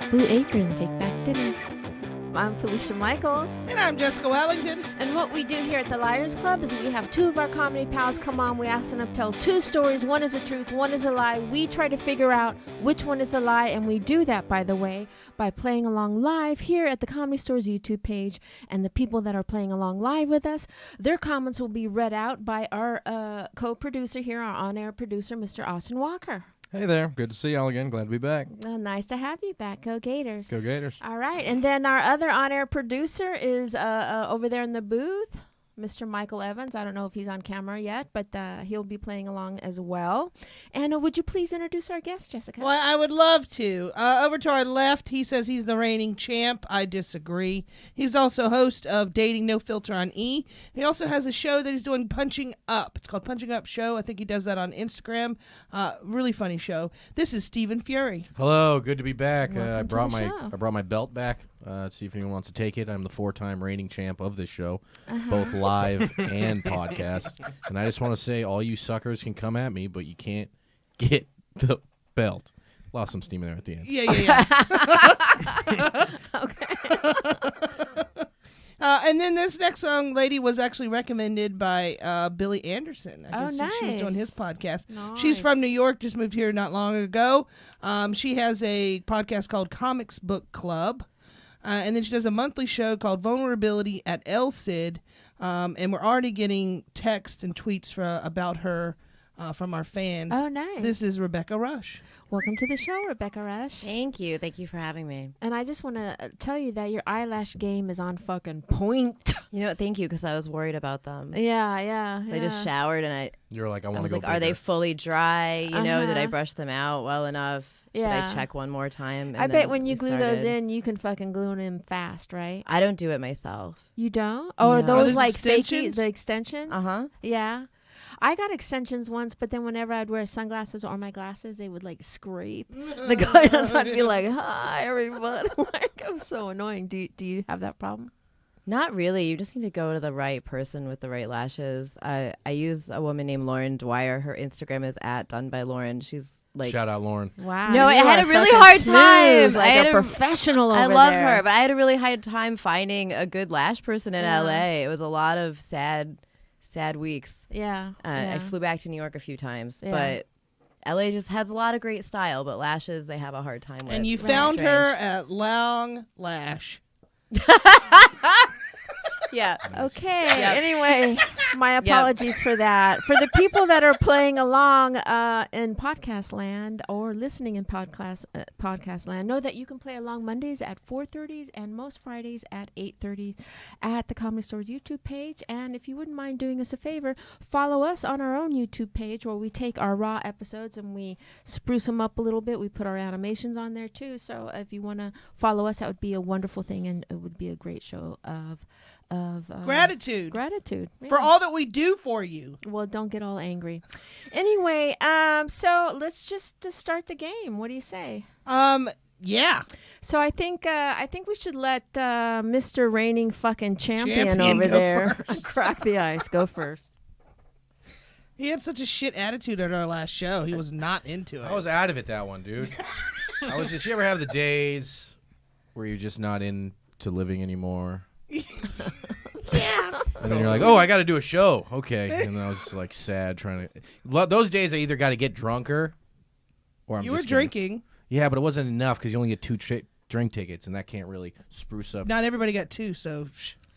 Blue Apron, Take Back Dinner. I'm Felicia Michaels. And I'm Jessica Wellington. And what we do here at the Liars Club is we have two of our comedy pals come on. We ask them to tell two stories. One is the truth, one is a lie. We try to figure out which one is a lie. And we do that, by the way, by playing along live here at the Comedy Store's YouTube page. And the people that are playing along live with us, their comments will be read out by our co-producer here, our on-air producer, Mr. Austin Walker. Hey there. Good to see y'all again. Glad to be back. Nice to have you back. Go Gators. Go Gators. All right. And then our other on-air producer is over there in the booth, Mr. Michael Evans. I don't know if he's on camera yet, but he'll be playing along as well. And would you please introduce our guest, Jessica? Well, I would love to. Over to our left, he says he's the reigning champ. I disagree. He's also host of Dating No Filter on E! He also has a show that he's doing, Punching Up. It's called Punching Up Show. I think he does that on Instagram. Really funny show. This is Stephen Furey. Hello. Good to be back. Welcome I brought to the my show. I brought my belt back. See if anyone wants to take it. I'm the 4-time reigning champ of this show, both live and podcast. And I just want to say, all you suckers can come at me, but you can't get the belt. Lost some steam in there at the end. Yeah. Okay. And then this next young lady was actually recommended by Billy Anderson. I guess she was doing his podcast. Nice. She's from New York, just moved here not long ago. She has a podcast called Comics Book Club. And then she does a monthly show called Vulnerability at El Cid. And we're already getting texts and tweets about her from our fans. Oh, nice. This is Rebecca Rush. Welcome to the show, Rebecca Rush. Thank you. Thank you for having me. And I just want to tell you that your eyelash game is on fucking point. You know, thank you, because I was worried about them. Yeah. So I just showered and I You're like, I want was to go like, are they bigger. fully dry? You know, did I Uh-huh. brush them out well enough? Should Yeah. I check one more time? I And bet then when you we glue those started. in, you can fucking glue them in fast, right? I don't do it myself. You don't? Oh, are No. those Are those like fakey, extensions? the extensions? Uh-huh. Yeah. I got extensions once, but then whenever I'd wear sunglasses or my glasses, they would like scrape the glass. I'd be like, hi, everybody. Like, I'm so annoying. Do you have that problem? Not really. You just need to go to the right person with the right lashes. I use a woman named Lauren Dwyer. Her Instagram is @donebylauren. She's like, Shout out, Lauren. Wow. No, I you had are a really fucking hard smooth, time. Like I had a a- professional over I love there. her, but I had a really hard time finding a good lash person in Yeah. LA. It was a lot of sad weeks. Yeah. I flew back to New York a few times, Yeah. but LA just has a lot of great style, but lashes they have a hard time with. And you Right. found her Strange. at Long Lash. Yeah. Okay. Yep. Anyway, my apologies for that. For the people that are playing along in podcast land or listening in podcast land, know that you can play along Mondays at 4:30 and most Fridays at 8:30 at the Comedy Store's YouTube page. And if you wouldn't mind doing us a favor, follow us on our own YouTube page where we take our raw episodes and we spruce them up a little bit. We put our animations on there too. So if you want to follow us, that would be a wonderful thing, and it would be a great show of Gratitude. gratitude For yeah. all that we do for you. Well, don't get all angry. Anyway, so let's just start the game. What do you say? Yeah. So I think we should let Mr. Reigning fucking champion Champion over go there first. crack the ice. Go first. He had such a shit attitude at our last show. He was not into it. I was out of it that one, dude. I was just. You ever have the days where you're just not into living anymore? Yeah. And then you're like, oh, I got to do a show. Okay. And I was just like sad trying to. Those days I either got to get drunker or I'm You were just gonna- drinking. Yeah, but it wasn't enough because you only get 2 drink tickets and that can't really spruce up. Not everybody got two, so.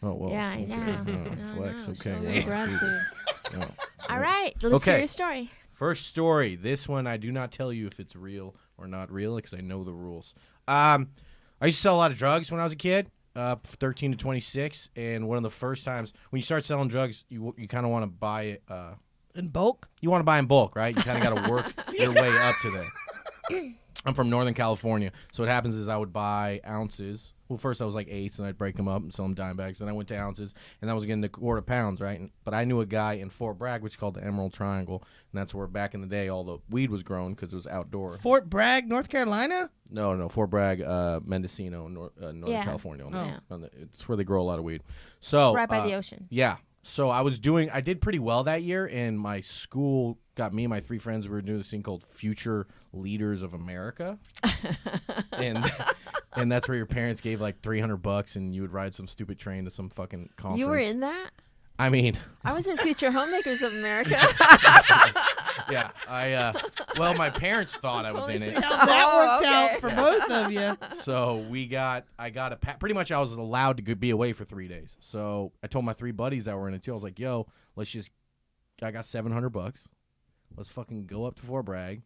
Oh, well. Yeah, I okay. know. Oh, flex. know. Okay. Show well, your gratitude. oh. All right, let's Okay. hear your story. First story. This one, I do not tell you if it's real or not real because I know the rules. I used to sell a lot of drugs when I was a kid, 13 to 26. And one of the first times when you start selling drugs, you kind of want to buy it. In bulk? You want to buy in bulk, right? You kind of got to work your way up to that. I'm from Northern California, so what happens is I would buy ounces. Well, first I was like eighths, and I'd break them up and sell them dime bags. Then I went to ounces, and I was getting to quarter pounds, right? But I knew a guy in Fort Bragg, which is called the Emerald Triangle, and that's where back in the day all the weed was grown because it was outdoor. Fort Bragg, North Carolina? No, Fort Bragg, Mendocino, Northern Yeah. California. Oh. It's where they grow a lot of weed. So Right by the ocean. Yeah. So I did pretty well that year, and my school got me and my 3 friends. We were doing this thing called Future Leaders of America. And And that's where your parents gave like $300 and you would ride some stupid train to some fucking conference. You were in that? I mean, I was in Future Homemakers of America. yeah. Well, my parents thought I was in it. How that worked out for both of you. So I got a pretty much I was allowed to be away for 3 days. So I told my 3 buddies that were in it too. I was like, yo, I got $700. Let's fucking go up to Fort Bragg.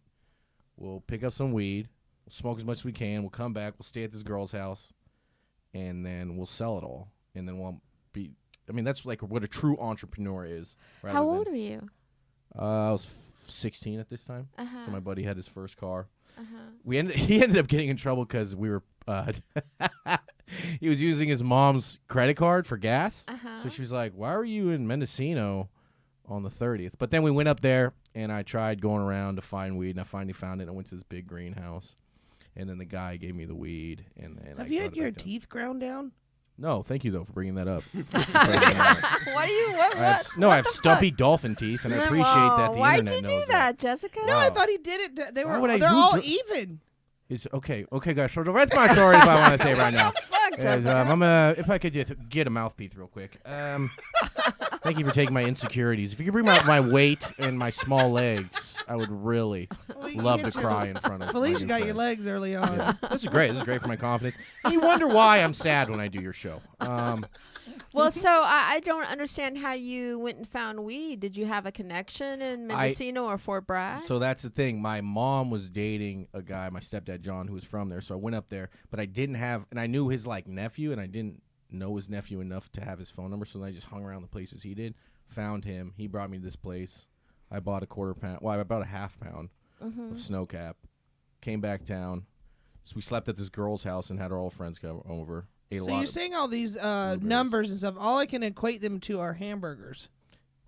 We'll pick up some weed. We'll smoke as much as we can. We'll come back. We'll stay at this girl's house. And then we'll sell it all. And then we'll be, I mean, that's like what a true entrepreneur is. How old were you? I was 16 at this time. Uh-huh. So my buddy had his first car. Uh-huh. He ended up getting in trouble because we were he was using his mom's credit card for gas. Uh-huh. So she was like, why were you in Mendocino on the 30th? But then we went up there and I tried going around to find weed and I finally found it and I went to this big greenhouse and then the guy gave me the weed and then Have you had your teeth ground down? No, thank you though for bringing that up. What do you I have stumpy dolphin teeth and I appreciate that the Why'd internet you do knows that, Jessica? No, I thought he did it. They're who all even. It's okay, guys. So that's my story. If I want to say right now, Fuck, Jessica. I'm if I could just get a mouthpiece real quick. Thank you for taking my insecurities. If you could bring my weight and my small legs, I would really love to cry in front of. Felicia my got your friends. legs early on. Yeah. This is great. This is great for my confidence. And you wonder why I'm sad when I do your show. Well, so I don't understand how you went and found weed. Did you have a connection in Mendocino or Fort Bragg? So that's the thing. My mom was dating a guy, my stepdad John, who was from there. So I went up there, but I didn't have, and I knew his like nephew, and I didn't know his nephew enough to have his phone number. So then I just hung around the places he did, found him. He brought me to this place. I bought a quarter pound. Well, I bought a half pound of snow cap. Came back down. So we slept at this girl's house and had our old friends come over. So you're saying all these numbers and stuff. All I can equate them to are hamburgers.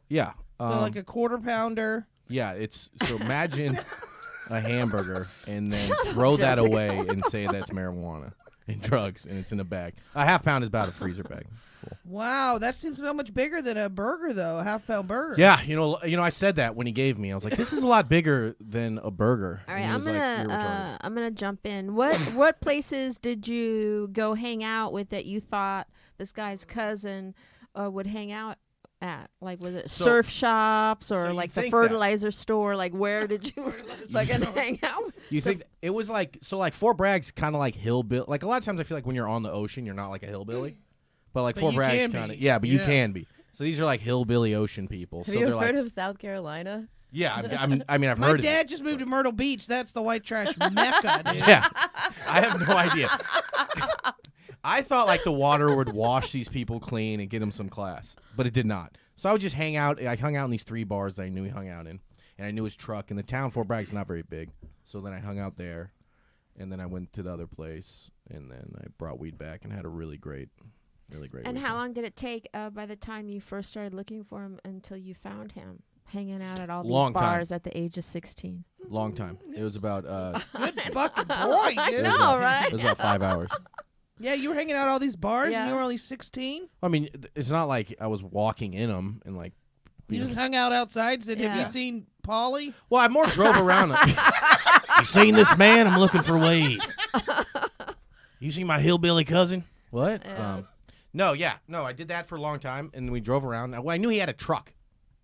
Yeah. So like a quarter pounder. Yeah, so imagine a hamburger and then throw that away and say that's marijuana and drugs and it's in a bag. A half pound is about a freezer bag full. Wow, that seems so much bigger than a burger though, a half pound burger. Yeah, you know I said that when he gave me. I was like, this is a lot bigger than a burger. All right, I'm gonna jump in. What places did you go hang out with that you thought this guy's cousin would hang out at? Like, was it surf shops or like the fertilizer store? Like, where did you fucking hang out? You think it was like Fort Bragg's kind of like hillbilly? Like a lot of times I feel like when you're on the ocean, you're not like a hillbilly, but like Fort Bragg's kind of but you can be. So these are like hillbilly ocean people. Have you heard of South Carolina? Yeah, I've heard of My dad just moved to Myrtle Beach. That's the white trash mecca, dude. Yeah, I have no idea. I thought like the water would wash these people clean and get them some class, but it did not. So I would just hang out. I hung out in these 3 bars that I knew he hung out in, and I knew his truck. And the town Fort Bragg's not very big, so then I hung out there, and then I went to the other place, and then I brought weed back and had a really great And weekend. how long did it take by the time you first started looking for him until you found him hanging out at all these bars at the age of 16? Long time. It was about good fucking boy, dude. Right? It was about 5 hours. Yeah, you were hanging out at all these bars and you were only 16? I mean, it's not like I was walking in them and like. You just hung out outside and said, have you seen Polly? Well, I more drove around. You seen this man? I'm looking for weed. You see my hillbilly cousin? What? No, I did that for a long time, and we drove around. Well, I knew he had a truck,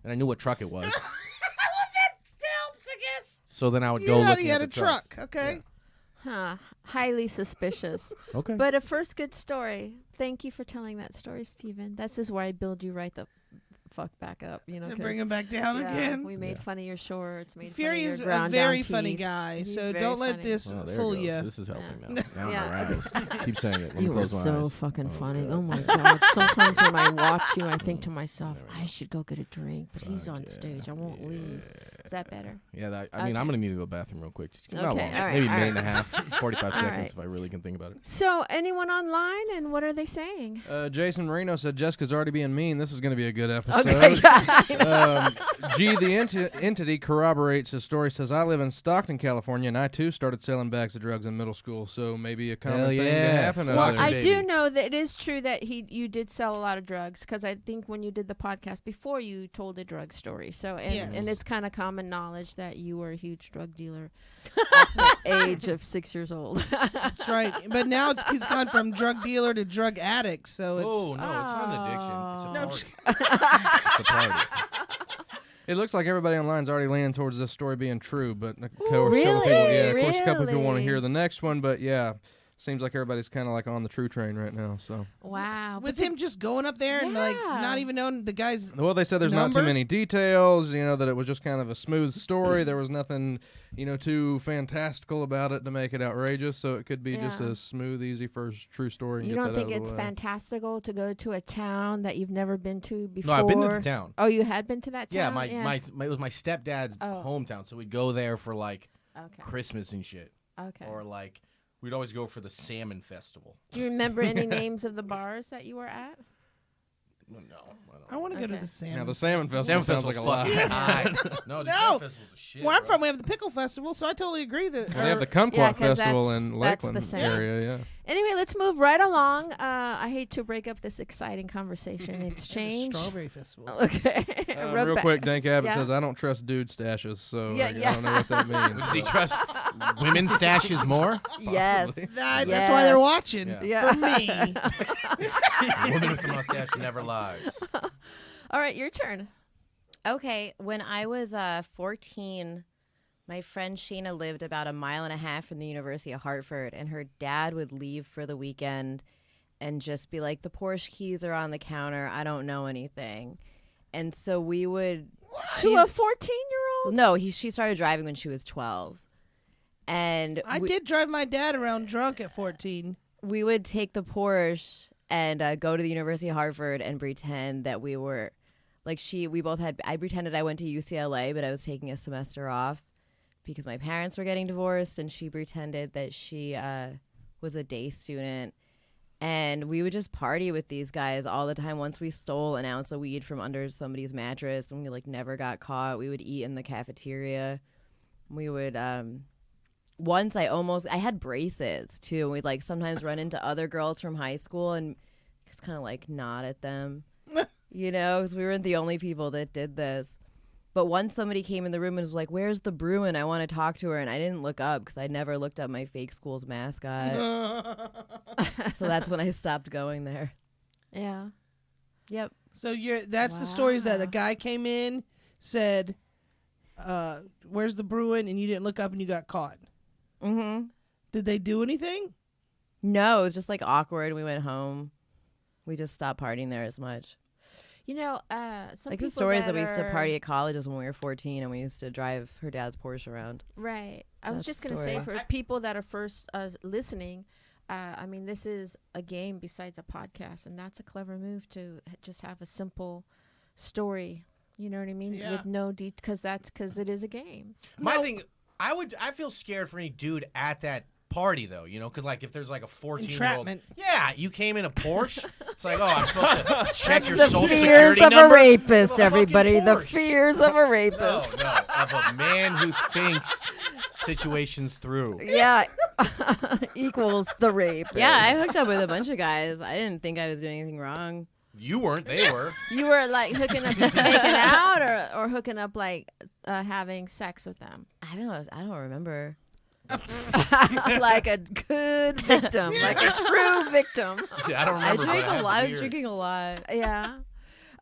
and I knew what truck it was. Well, that helps, I guess. So then I would go looking he had at the a truck, okay. Yeah. Huh. Highly suspicious. Okay. But a first good story. Thank you for telling that story, Stephen. This is where I build you right the fuck back up, you know. And bring him back down again. We made fun of your shorts. Fury is a very funny guy, so don't let this fool you. This is helping now. Now keep saying it. You are so fucking funny. Oh my god! Sometimes when I watch you, I think to myself, I should go get a drink, but he's on stage. I won't leave. Is that better? Yeah, I mean, I'm gonna need to go to the bathroom real quick. Just not long. All right, maybe a minute and a half, 45 seconds if I really can think about it. So, anyone online, and what are they saying? Jason Marino said Jessica's already being mean. This is going to be a good episode. Okay, G, the entity, corroborates his story. Says, I live in Stockton, California, and I too started selling bags of drugs in middle school. So maybe a common thing to happen. I do know that it is true that you did sell a lot of drugs, because I think when you did the podcast before, you told a drug story. So and it's kind of common common knowledge that you were a huge drug dealer at the age of 6 years old. That's right. But now he's gone from drug dealer to drug addict. So it's Oh, no, it's not an addiction. It's No, a party. It's a party. It looks like everybody online's already leaning towards this story being true, but of course, really? of course, a couple people want to Really? hear the next one. But yeah, seems like everybody's kind of like on the true train right now. So Wow. with him just going up there and like Yeah. not even knowing the guy's. well, they said there's not Number? too many details. You know that it was just kind of a smooth story. There was nothing, too fantastical about it to make it outrageous. So it could be just Yeah. a smooth, easy first true story. And You get don't that think out of it's the way. fantastical to go to a town that you've never been to before? No, I've been to the town. Oh, you had been to that Yeah, town? my it was my stepdad's Oh. hometown, so we'd go there for like Okay. Christmas and shit, Okay. or like we'd always go for the salmon festival. Do you remember any names of the bars that you were at? No, I want to go to Okay. the salmon. Yeah, the salmon festival Salmon sounds like a festival's lot. fucking high. No, the No. salmon festival's a shit. Where I'm bro. from, we have the pickle festival, so I totally agree that. Well, they have the Yeah, Kumquat 'cause Festival that's- in that's the Lakeland same. area. Yeah. Anyway, let's move right along. I hate to break up this exciting conversation and exchange. Strawberry festival. Okay. Real Rebecca. quick, Dank Abbott Yeah. says, I don't trust dude stashes, so Yeah, I yeah. don't know what that means. Does he trust women's stashes more? Yes. That's why they're Yes. watching. Yeah. Yeah. For me. A woman with a mustache never lies. All right, your turn. Okay, when I was 14, my friend Sheena lived about a mile and a half from the University of Hartford, and her dad would leave for the weekend and just be like, the Porsche keys are on the counter. I don't know anything. And so we would... To a 14-year-old? No, she started driving when she was 12. And I did drive my dad around drunk at 14. we would take the Porsche and go to the University of Hartford and pretend that we were... I pretended I went to UCLA, but I was taking a semester off because my parents were getting divorced, and she pretended that she was a day student. And we would just party with these guys all the time. Once we stole an ounce of weed from under somebody's mattress, and we never got caught. We would eat in the cafeteria. We would once I had braces too. We'd sometimes run into other girls from high school and just kind of nod at them. Because we weren't the only people that did this. But once somebody came in the room and was like, "Where's the Bruin? I want to talk to her." And I didn't look up because I never looked up my fake school's mascot. So that's when I stopped going there. Yeah. Yep. So that's the stories that a Wow. guy came in, said, "Where's the Bruin?" and you didn't look up and you got caught. Mm-hmm. Did they do anything? No, it was just awkward. We went home. We just stopped partying there as much. You know, some The people stories that we used to are- party at college is when we were 14 and we used to drive her dad's Porsche around. Right. I was That's just the going to say, story. for people that are first listening, I mean, this is a game besides a podcast, and that's a clever move to just have a simple story. You know what I mean? Yeah. With no because it is a game. My thing, I feel scared for any dude at that party though, because if there's a 14-year-old, Entrapment. yeah, you came in a Porsche. It's I'm supposed to check your The social fears security of number. a rapist, Of a fucking everybody. The Porsche. fears of a rapist. No, of a man who thinks situations through. Yeah. Equals the rapist. Yeah, I hooked up with a bunch of guys. I didn't think I was doing anything wrong. You weren't, they were. You were hooking up, just making out, or hooking up having sex with them. I don't remember. Like a good victim, like a true victim. Yeah, I don't I remember. but I was weird. drinking a lot. Yeah.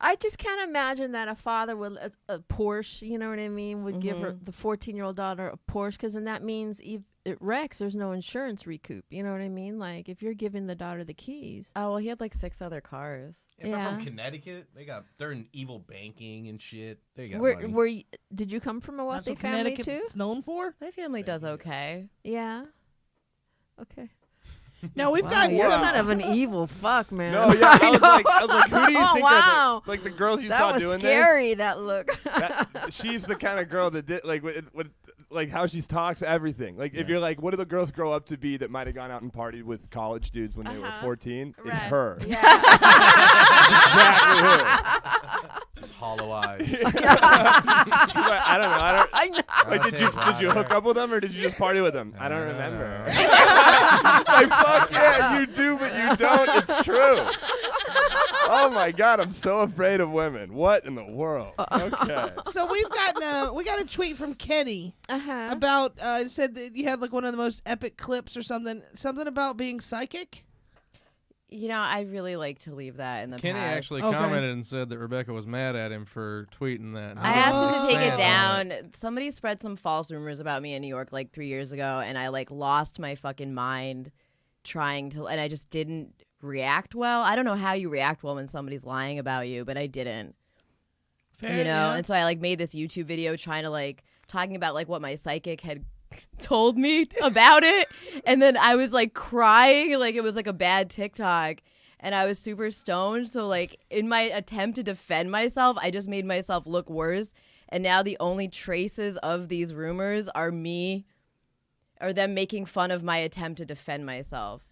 I just can't imagine that a father with a Porsche, you know what I mean, would give her the 14-year-old daughter a Porsche, because then that means if it wrecks, there's no insurance recoup. You know what I mean? If you're giving the daughter the keys. Oh, well, he had 6 other cars. If they're from Yeah. Connecticut, they're in evil banking and shit. They got Where money. did you come from a That's wealthy what family too? Connecticut's known for. My family does okay. Yeah. Okay. Now we've Wow, got you're some. kind of an evil fuck, man. No, yeah, I was like, who do you Oh, think wow. are the girls you That saw was doing scary. That look. this? She's the kind of girl that did how she talks, everything. If you're what do the girls grow up to be that might have gone out and partied with college dudes when they were 14? It's Right. her. Yeah. Exactly Just hollow eyes. who. She's I don't know. I know. Did you hook up with them or did you just party with them? I don't No, no, remember. no. Fuck yeah, you do, but you don't. It's true. Oh my God, I'm so afraid of women. What in the world? Okay. So we got a tweet from Kenny Uh-huh. about it said that you had like one of the most epic clips or something about being psychic. You know, I really like to leave that in the Kenny past. actually Okay. commented and said that Rebecca was mad at him for tweeting that. I asked him to take Man it on down. Somebody spread some false rumors about me in New York like 3 years ago, and I like lost my fucking mind trying to, and I just didn't react well. I don't know how you react well when somebody's lying about you, but I didn't. Fair, You know, yeah. and so I like made this YouTube video trying to like talking about like what my psychic had told me about it, and then I was like crying like it was like a bad TikTok. And I was super stoned, so like in my attempt to defend myself, I just made myself look worse. And now the only traces of these rumors are them making fun of my attempt to defend myself.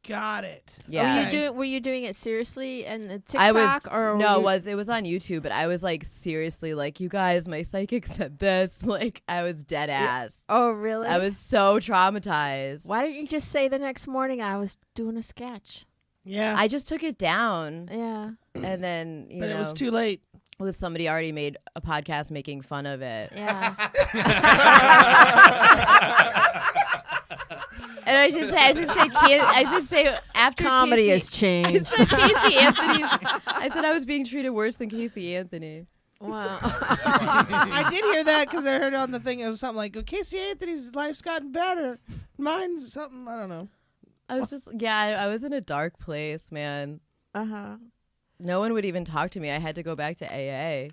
Got it. Yeah. Were you doing it seriously and TikTok I was or no, were it was on YouTube, but I was like seriously like, you guys, my psychic said this. Like I was dead ass. Oh, really? I was so traumatized. Why didn't you just say the next morning I was doing a sketch? Yeah. I just took it down, Yeah. and then you but know, it was too late. with somebody already made a podcast making fun of it. Yeah. And I should say after Comedy Casey, has changed. I said Casey Anthony's. I said I was being treated worse than Casey Anthony. Wow. I did hear that because I heard on the thing it was something like, "Oh, Casey Anthony's life's gotten better. Mine's something I don't know." I was just I was in a dark place, man. Uh-huh. No one would even talk to me. I had to go back to AA.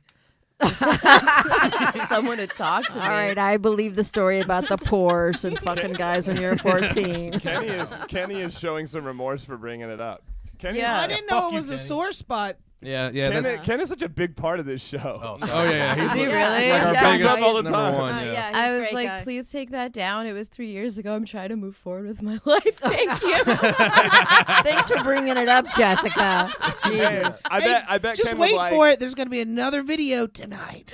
Someone to talk to me. All right, I believe the story about the Porsche and fucking guys when you're 14. Kenny is showing some remorse for bringing it up. Kenny, Yeah. I didn't know Fuck it you, was a Kenny. sore spot. Yeah. Ken is such a big part of this show. Oh, Oh yeah. He's Is he like, really? like our Yeah. biggest Comes up all the number time. one. Yeah. Yeah, he's I a was great like, guy. please take that down. It was 3 years ago. I'm trying to move forward with my life. Thank you. Thanks for bringing it up, Jessica. Jesus. I bet Just Ken wait was like, for it. There's going to be another video tonight.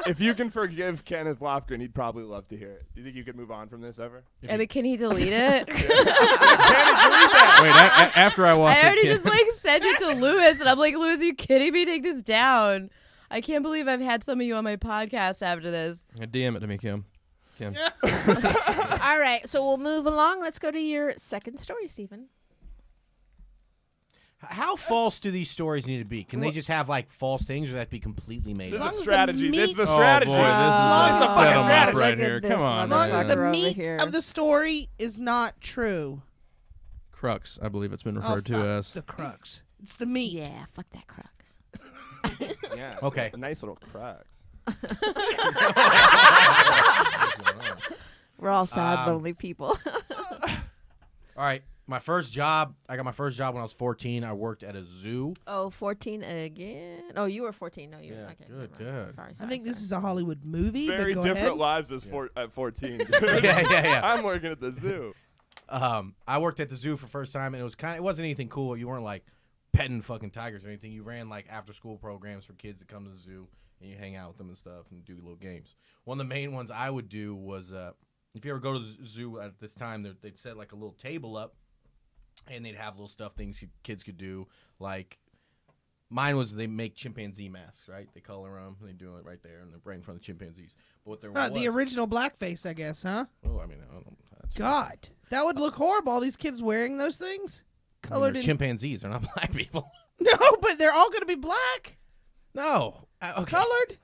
if you can forgive Kenneth Lofgren, he'd probably love to hear it. Do you think you could move on from this ever? I mean, can he delete it? Kenny, delete that. Wait, after I watched I already it, just like sent it to Lewis, and I'm like, Lewis, are you kidding me? Take this down. I can't believe I've had some of you on my podcast after this. DM it to me, Kim. All right, so we'll move along. Let's go to your second story, Stephen. How false do these stories need to be? Can they just have like false things, or that be completely made This up? is long a as the strategy. This is a meat- strategy. Oh boy, this long is as a the fucking setup strategy. right Look here. at this Come on, As long as motherfucker. the over meat here. of the story is not true. Crux, I believe it's been Oh, referred to fuck as. the crux. It's the meat. Yeah, fuck that crux. Yeah. Okay. A nice little crux. We're all sad, lonely people. All right, my first job. I got my first job when I was 14. I worked at a zoo. Oh, 14 again? Oh, you were 14. No, you were. Yeah, Okay, good, never mind. good. Sorry, I sorry, think this sorry. is a Hollywood movie. but Very go different ahead. lives as at 14. Dude. Yeah. I'm working at the zoo. I worked at the zoo for the first time, and it wasn't anything cool. You weren't like petting fucking tigers or anything. You ran like after school programs for kids that come to the zoo, and you hang out with them and stuff and do little games. One of the main ones I would do was if you ever go to the zoo at this time, they'd set like a little table up, and they'd have little stuff things kids could do. Like mine was they make chimpanzee masks, right? They color them, and they do it right there, and they're right in front of the chimpanzees. But what there was The original blackface, I guess, huh? Oh, I mean, I don't know. That's God, that would look horrible. All these kids wearing those things, I mean, colored they're in. chimpanzees. They're not black people. No, but they're all going to be black, No. Okay. colored.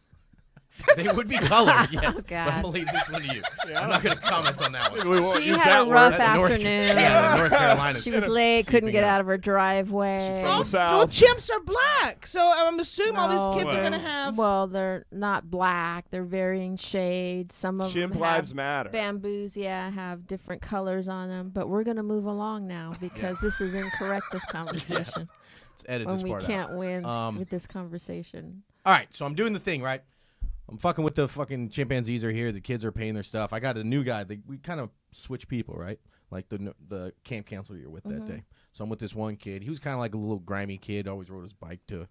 They would be colored, yes. But God. I'm going to leave this one to you. I'm not going to comment on that one. We won't She use had that a word. rough North- afternoon. Yeah, North Carolina. She was late, couldn't get Seeping out of her driveway. She's from Oh, the South. well, chimps are black, so I'm assuming all these kids are well. going to have. Well, they're not black. They're varying shades. Some of Chimp them lives have matter. bamboos, have different colors on them. But we're going to move along now because this is incorrect, this conversation. Let's edit When this we part can't out. win with this conversation. All right, so I'm doing the thing, right? I'm fucking with the fucking chimpanzees are here. The kids are paying their stuff. I got a new guy. We kind of switch people, right? Like the camp counselor you're with that day. So I'm with this one kid. He was kind of like a little grimy kid. Always rode his bike to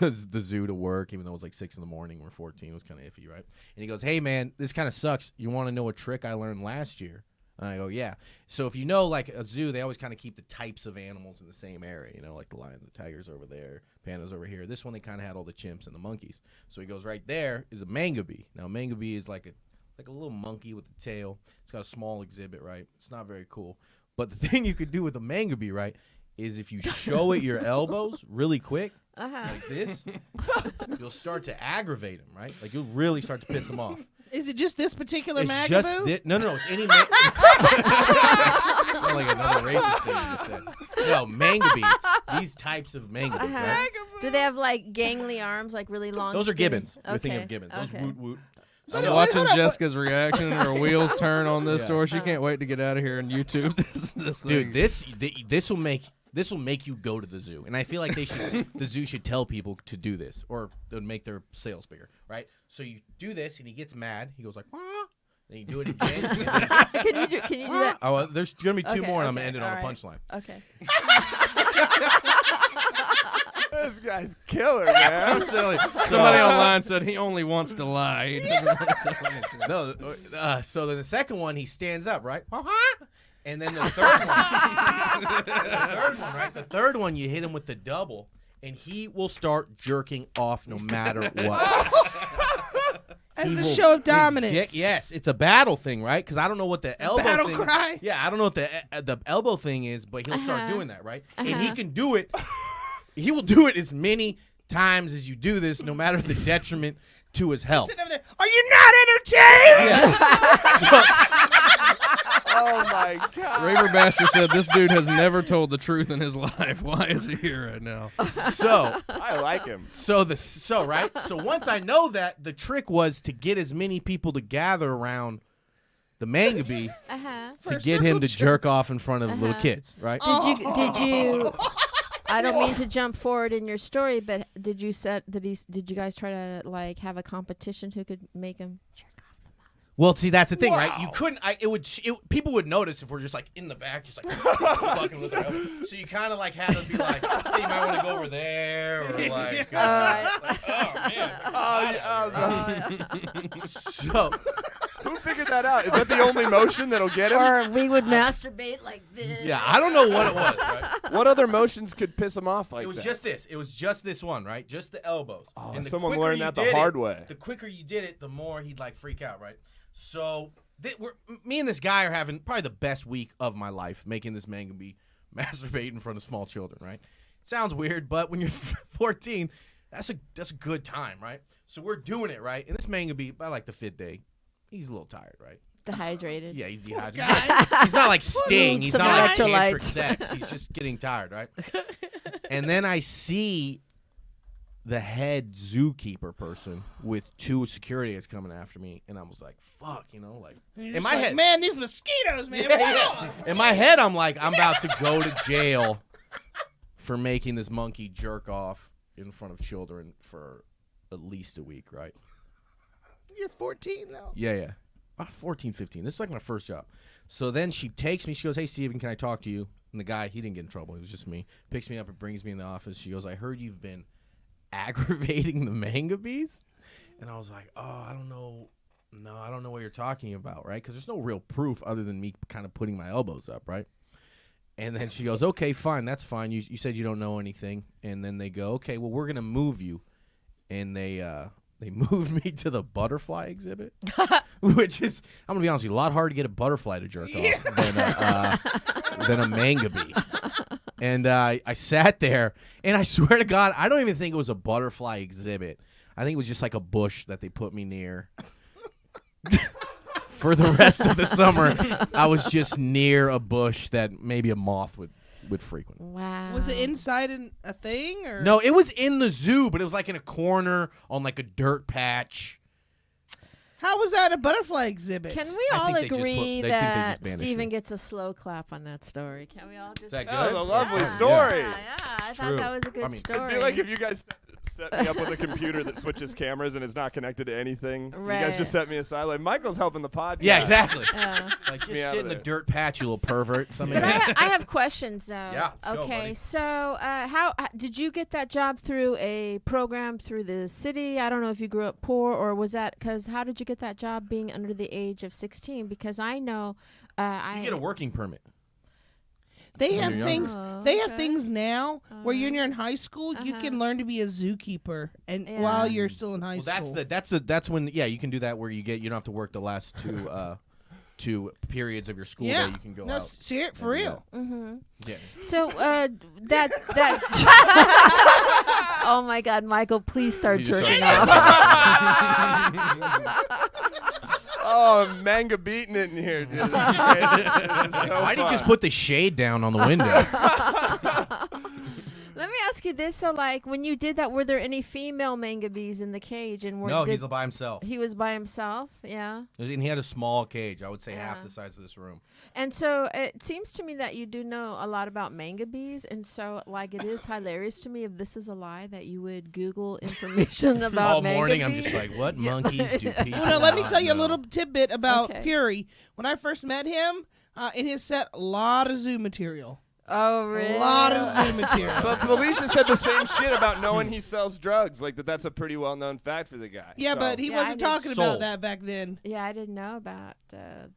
the zoo to work, even though it was like 6 in the morning. We're 14. It was kind of iffy, right? And he goes, "Hey, man, this kind of sucks. You want to know a trick I learned last year? And I go, yeah. So if you know, like a zoo, they always kind of keep the types of animals in the same area. You know, like the lion, the tigers over there, pandas over here. This one, they kind of had all the chimps and the monkeys. So he goes, right there is a mangabee. Now, a mangabee is like a little monkey with a tail. It's got a small exhibit, right? It's not very cool. But the thing you could do with a mangabee, right, is if you show it your elbows really quick, like this, you'll start to aggravate him, right? Like you'll really start to piss him off. Is it just this particular It's magaboo? just no, it's any. Not like another racist thing you just said. No, mangabee. It's these types of mangabees, right? Do they have like gangly arms, like really long? Those are skinny- gibbons. You're thinking Okay, of gibbons. okay. Those woot woot. I'm So- watching hold on, Jessica's reaction and her wheels turn on this Yeah. story. She can't wait to get out of here and YouTube this Dude, thing. this will make you go to the zoo, and I feel like the zoo should tell people to do this, or it would make their sales bigger, right? So you do this, and he gets mad. He goes like, "Wah." Then you do it again. and then Can you do that? oh, well, there's gonna be two Okay, more, and I'm okay, gonna end it on a all right. punchline. Okay. This guy's killer, man. Somebody online said he only wants to lie. He doesn't want to tell anything. No, so then the second one, he stands up, right? And then the third one, right? The third one, you hit him with the double, and he will start jerking off no matter what. As a show of dominance. Yes, it's a battle thing, right? Because I don't know what the elbow battle thing. cry? Yeah, I don't know what the elbow thing is, but he'll start doing that, right? And he can do it. He will do it as many times as you do this, no matter the detriment to his health. Sitting over there. Are you not entertained? Yeah. Oh my God. Raver Bastard said this dude has never told the truth in his life. Why is he here right now? So I like him. So once I know that, the trick was to get as many people to gather around the mangabee Uh-huh. to get him to jerk off in front of little kids, right? Did you? I don't mean to jump forward in your story, but did you guys try to like have a competition who could make him jerk off the most? Well, see, that's the thing, right? You couldn't. People would notice if we're just like in the back, just like fucking with their elbow. So you kind of like had to be like, hey, you might want to go over there, or like, So Who figured that out? Is that the only motion that'll get him? Or we would masturbate like this. yeah, I don't know what it was, right? What other motions could piss him off like It was that? just this. It was just this one, right? Just the elbows. Oh, And the someone quicker learned you that the did hard it, way. The quicker you did it, the more he'd like freak out, right? So me and this guy are having probably the best week of my life, making this mangabee masturbate in front of small children, right? Sounds weird, but when you're 14, that's a good time, right? So we're doing it, right? And this mangabee, by like the 5th day, he's a little tired, right? Dehydrated. Yeah, he's dehydrated. He's not like Sting. He's Some not like tantric electrolytes. sex. He's just getting tired, right? And then I see the head zookeeper person with 2 security guards coming after me, and I was like, "Fuck," like in my head. Man, these mosquitoes, man. In my head, I'm like, I'm about to go to jail for making this monkey jerk off in front of children for at least a week, right? You're 14 though. Yeah. 14, 15. This is like my first job. So then she takes me. She goes, "Hey, Stephen, can I talk to you?" And the guy, he didn't get in trouble. It was just me. Picks me up and brings me in the office. She goes, "I heard you've been aggravating the mangabees." And I was like, "Oh, I don't know. No, I don't know what you're talking about, right? Because there's no real proof other than me kind of putting my elbows up, right?" And then she goes, "Okay, fine. That's fine. You said you don't know anything." And then they go, "Okay, well, we're going to move you." And they moved me to the butterfly exhibit, which is, I'm going to be honest with you, a lot harder to get a butterfly to jerk off than a mangabee. And I sat there, and I swear to God, I don't even think it was a butterfly exhibit. I think it was just like a bush that they put me near. For the rest of the summer, I was just near a bush that maybe a moth would frequent. Wow. Was it inside a thing or? No, it was in the zoo, but it was like in a corner on like a dirt patch. How was that a butterfly exhibit? Can we I all think they just agree put- they think they that just banished Stephen me. gets a slow clap on that story? Can we all just? Is that That was good? a lovely Yeah. story. Yeah, I thought true. that was a good I mean, it'd be story. It'd be like if you guys set me up with a computer that switches cameras and is not connected to anything. You guys Right. just set me aside. Like, Michael's helping the podcast. Yeah, exactly. Yeah. Like, Me just out sit of in the there. dirt patch, you little pervert. Something But like that. I have questions though. Yeah, let's go, okay, buddy. so how did you get that job through a program through the city? I don't know if you grew up poor or was that because how did you get that job being under the age of 16? Because I know You get a working permit. They When have you're things. younger. They have Okay. things now where when you're in high school, you can learn to be a zookeeper, and while you're still in high school. That's when you can do that where you don't have to work the last two periods of your school day. You can go out. See it for real. Mm-hmm. Yeah. So that. Oh my God, Michael! Please start You just jerking started off. Oh, manga beating it in here, dude. Why did you just put the shade down on the window? Let me ask you this: so, like, when you did that, were there any female manga bees in the cage? And No, he's by himself. He was by himself. Yeah. And he had a small cage. I would say half the size of this room. And so it seems to me that you do know a lot about manga bees, and so like it is hilarious to me if this is a lie that you would Google information about All manga morning, I'm bees. just like, what monkeys do people? Well, now, let me not tell you a know? little tidbit about Okay. Fury. When I first met him, in his set, a lot of zoo material. Oh, really? A lot of zoo material. But Felicia said the same shit about knowing he sells drugs. Like that's a pretty well-known fact for the guy. Yeah, So- but he Yeah, wasn't I did- talking about Sold. that back then. Yeah, I didn't know about the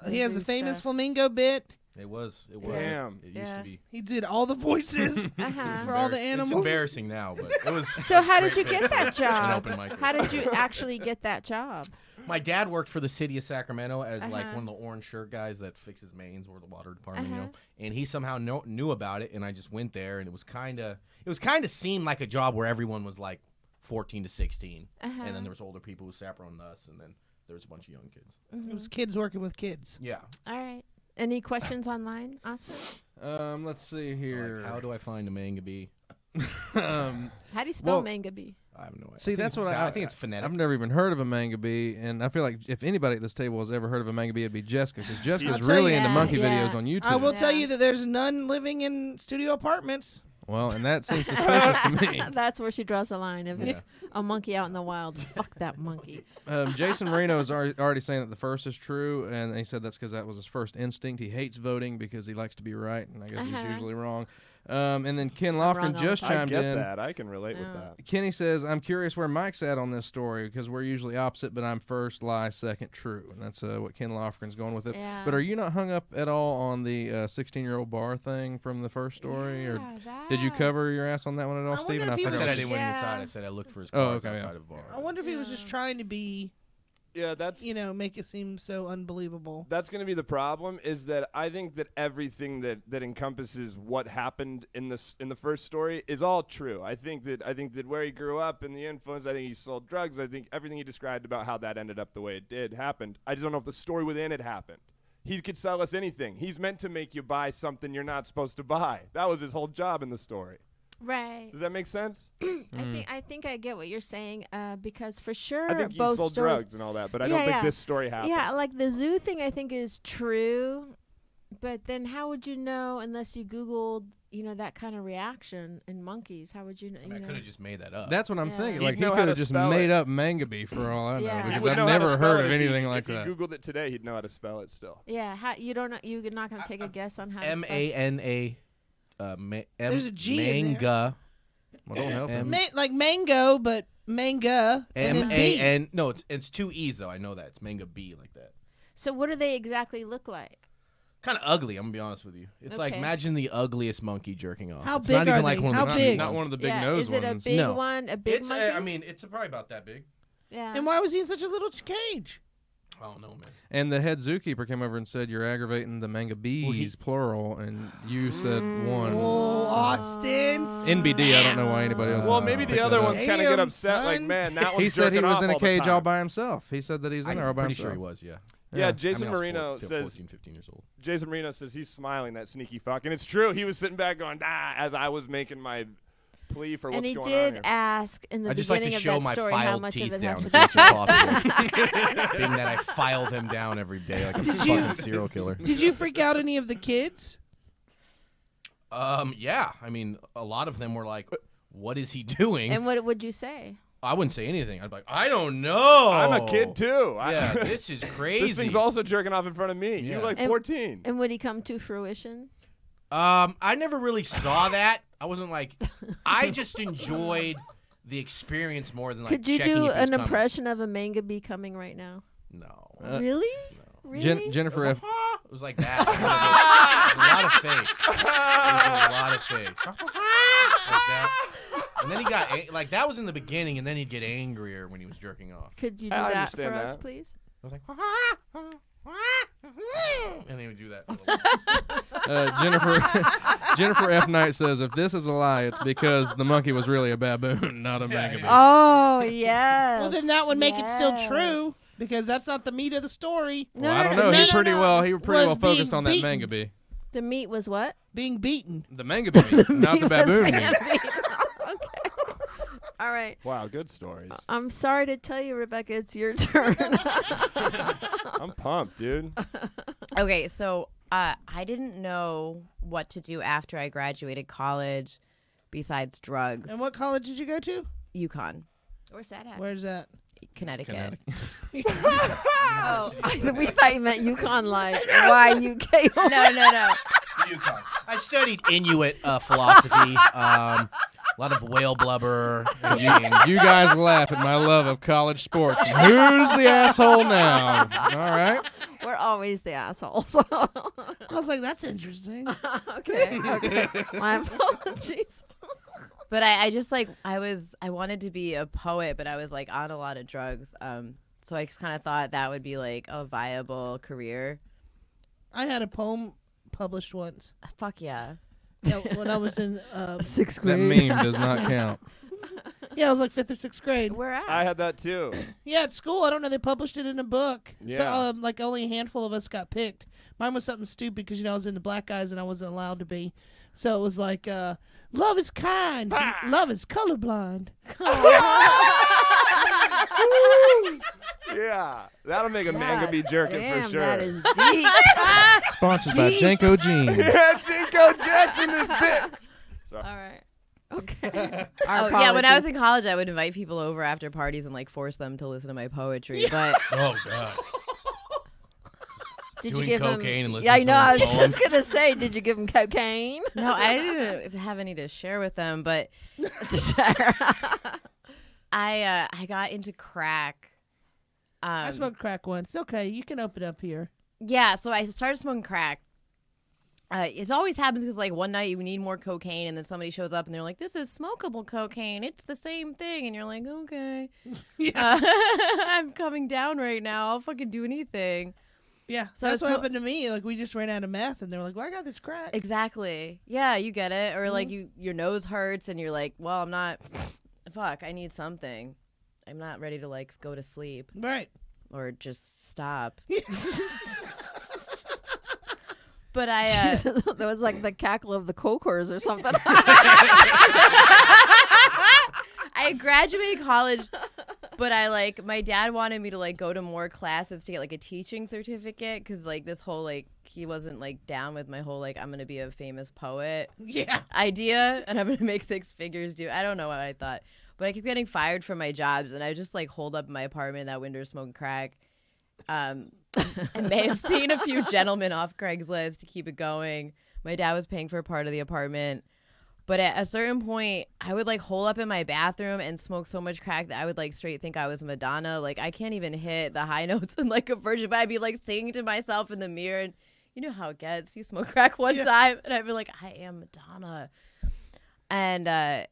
He has zoo a famous stuff. flamingo bit. It was. Damn. It used Yeah. to be. He did all the voices Uh-huh. for all the It's animals. embarrassing now, but it was. So how did you get that job? open mic. How did you actually get that job? My dad worked for the city of Sacramento as like Uh-huh. one of the orange shirt guys that fixes mains or the water department, Uh-huh. And he somehow knew about it, and I just went there, and it was kind of seemed like a job where everyone was like 14 to 16, Uh-huh. and then there was older people who sat around us, and then there was a bunch of young kids. It was kids working with kids. Yeah. All right. Any questions online, Austin? Let's see here. Like, how do I find a manga bee? um, How do you spell Well, manga bee? I have no idea. See, that's what I think it's phonetic. I've never even heard of a manga bee, and I feel like if anybody at this table has ever heard of a manga bee, it'd be Jessica, because Jessica's I'll tell really you- into monkey Yeah. videos on YouTube. I will tell Yeah. you that there's none living in studio apartments. Well, and that seems suspicious to me. That's where she draws the line. If Yeah. it's a monkey out in the wild, fuck that monkey. Jason Marino is already saying that the first is true, and he said that's because that was his first instinct. He hates voting because he likes to be right, and I guess he's usually wrong. And then Ken So Lofgren wrong all just the I chimed get in. that. I can relate with Yeah. that. Kenny says, I'm curious where Mike's at on this story because we're usually opposite, but I'm first, lie, second, true. And that's what Ken Lofgren's going with it. Yeah. But are you not hung up at all on the 16-year-old bar thing from the first story? Or did you cover your ass on that one at all, I Stephen? wonder if he I was said I just- didn't went Yeah. inside. I said I looked for his Oh, cars okay, outside yeah. of the bar. I wonder if he was just trying to be, Yeah, that's make it seem so unbelievable. That's going to be the problem. Is that I think that everything that encompasses what happened in the first story is all true. I think that where he grew up and the influence. I think he sold drugs. I think everything he described about how that ended up the way it did happened. I just don't know if the story within it happened. He could sell us anything. He's meant to make you buy something you're not supposed to buy. That was his whole job in the story. Right. Does that make sense? I think I get what you're saying because for sure I think he both sold stories. drugs and all that, but I Yeah, don't think yeah. this story happened. Yeah, like the zoo thing I think is true, but then how would you know unless you Googled, that kind of reaction in monkeys? How would you know? I could have just made that up. That's what I'm Yeah. thinking. He'd Like, he know how could to have just spell made it. up manga bee for all I know, Yeah. He because would I've know how to never spell heard it of if he- anything like if that. he Googled it today, he'd know how to spell it still. Yeah, you don't know. You're not going to take a guess on how to spell MANA. There's a G in there. Manga. Well, don't help him. Like mango, but manga and then bee. MAN. No, it's two E's though. I know that it's manga B like that. So what do they exactly look like? Kind of ugly. I'm gonna be honest with you. It's like Okay. imagine the ugliest monkey jerking off. How it's big not even are like they? one How of the big? Not one of the big yeah, nose is it a ones. big No. one? A big It's monkey? I mean, it's probably about that big. yeah. And why was he in such a little cage? I don't know, man. And the head zookeeper came over and said, you're aggravating the manga bees, plural, and you said one. Oh, Austin. NBD, I don't know why anybody else. Well, maybe picked the other that up. ones kind of get Damn, upset. Like, son. man, that one's He said he jerking was off in a all the cage time. all by himself. He said that he's in there all I'm by pretty himself. sure he was. Yeah. Yeah, Yeah. Jason I mean, I was Marino 14, says 15 years old. Jason Marino says he's smiling, that sneaky fuck, and it's true. He was sitting back going, as I was making my plea for what's and he going on did here. ask in the I just like beginning to of show that my story how filed much of teeth it down has as to much be as true. possible. Being that I filed them down every day like a fucking serial killer. Did you freak out any of the kids? Yeah. I mean, a lot of them were like, "What is he doing?" And what would you say? I wouldn't say anything. I'd be like, "I don't know. I'm a kid too. Yeah, this is crazy. This thing's also jerking off in front of me. Yeah. You're like And- 14. And would he come to fruition? I never really saw that. I wasn't like, I just enjoyed the experience more than like. Could you checking do if he was an coming. impression of a manga bee coming right now? No. Really? Really? Jennifer F. It was like that. It was a lot of face. It was a lot of face. Like that. And then he got like that was in the beginning, and then he'd get angrier when he was jerking off. Could you do I that for understand us, that. please? I was like, and he would do that. For a little bit. Jennifer F. Knight says, if this is a lie, it's because the monkey was really a baboon, not a mangabee. Oh, yes. Well, then that would make it still true yes. because that's not the meat of the story. Well, I don't know. He was pretty well Was focused being on that beaten. mangabee. The meat was what? Being beaten. The mangabee, not the Meat was baboon meat. being- Okay. All right. Wow, good stories. I'm sorry to tell you, Rebecca, it's your turn. I'm pumped, dude. Okay, so I didn't know what to do after I graduated college besides drugs. And what college did you go to? UConn, Where's that at? Where's that? Connecticut. Oh, we thought you meant Yukon like Y-U-K. No. UConn. I studied Inuit philosophy. A lot of whale blubber. You guys laugh at my love of college sports. Who's the asshole now? All right. We're always the assholes. I was like, that's interesting. Okay. My apologies. But I just like I wanted to be a poet, but I was like on a lot of drugs. So I just kind of thought that would be like a viable career. I had a poem published once. Fuck yeah. Yeah, when I was in Sixth That grade. meme does not count. yeah, I was like 5th or 6th grade. Where at? I had that too. Yeah, at school. I don't know. They published it in a book. So Yeah. like only a handful of us got picked. Mine was something stupid because I was into black guys and I wasn't allowed to be. So it was like, love is kind, love is colorblind. Yeah, that'll make a manga be jerking Damn, for sure. that is deep. Sponsored by Jenko Jeans. Yeah, Jinko Jackson, this bitch. All right. Okay. Oh yeah, when I was in college, I would invite people over after parties and like force them to listen to my poetry. But Oh God. Did Doing you give cocaine him? and listening Yeah, I to know. I was someone's just gonna say, did you give him cocaine? no, I didn't have any to share with them. But I got into crack. I smoked crack once. It's okay. You can open up here. Yeah, so I started smoking crack. It always happens because, like, one night you need more cocaine, and then somebody shows up, and they're like, this is smokable cocaine. It's the same thing. And you're like, okay. I'm coming down right now. I'll fucking do anything. Yeah. So that's it's what happened to me. Like, we just ran out of meth, and they were like, well, I got this crack. Exactly. Yeah, you get it. Or, like, your nose hurts, and you're like, well, I'm not. Fuck, I need something. I'm not ready to, like, go to sleep Right. or just stop. But I. That was like the cackle of the cokers or something. I graduated college, but my dad wanted me to like go to more classes to get like a teaching certificate because like this whole like he wasn't like down with my whole like I'm gonna be a famous poet Yeah. idea and I'm gonna make 6 figures. I don't know what I thought, but I kept getting fired from my jobs and I just like holed up in my apartment that winter smoking crack. I may have seen a few gentlemen off Craigslist to keep it going. My dad was paying for a part of the apartment. But at a certain point, I would like hole up in my bathroom and smoke so much crack that I would like straight think I was Madonna. Like I can't even hit the high notes in like a version, but I'd be like singing to myself in the mirror. And you know how it gets. You smoke crack one time and I'd be like, I am Madonna. And I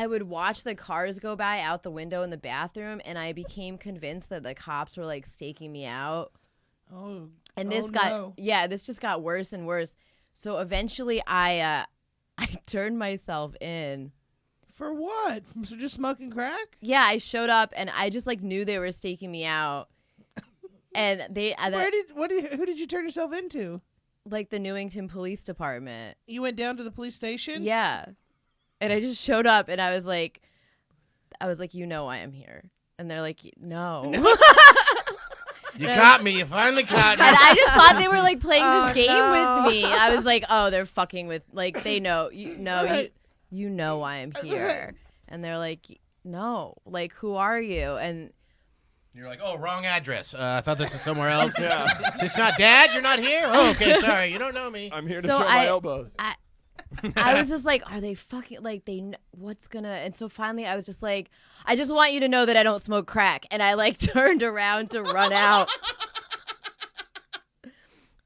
would watch the cars go by out the window in the bathroom and I became convinced that the cops were like staking me out. Oh. And this no. this just got worse and worse. So eventually I turned myself in. For what? So just smoking crack? Yeah, I showed up and I just like knew they were staking me out. And they who did you turn yourself into? like the Newington Police Department. You went down to the police station? Yeah. And I just showed up and I was like, you know I am here. And they're like, no. You caught me. You finally caught me. And I just thought they were like playing Oh, this game no. with me. I was like, oh, they're fucking with like they know Right. you know I am here. And they're like, no, like who are you? And You're like, oh, wrong address. I thought this was somewhere else. Yeah. It's not Dad. You're not here. Oh, okay. Sorry. You don't know me. I'm here to So show my elbows. I was just like, are they fucking like what's gonna? And so finally, I was just like, I just want you to know that I don't smoke crack. And I like turned around to run out.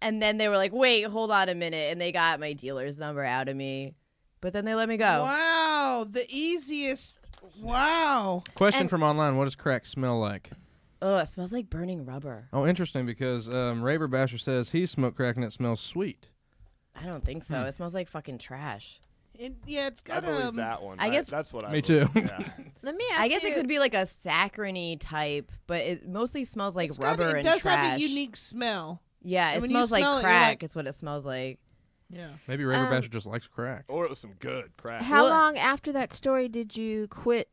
And then they were like, wait, hold on a minute. And they got my dealer's number out of me. But then they let me go. Wow, the easiest. Wow. Question from online: what does crack smell like? Oh, it smells like burning rubber. Oh, interesting, because Raver Basher says he smoked crack and it smells sweet. I don't think so. It smells like fucking trash. It's got I believe that one. I guess that's what I Me believe. too. Yeah. Let me ask I guess you, it could be like a saccharine type, but it mostly smells like rubber it and does trash. have a unique smell. Yeah, And it when you smells like smell it, you're crack. like- It's what it smells like. Yeah. Maybe Raver Basher just likes crack. Or it was some good crack. how Well- long after that story did you quit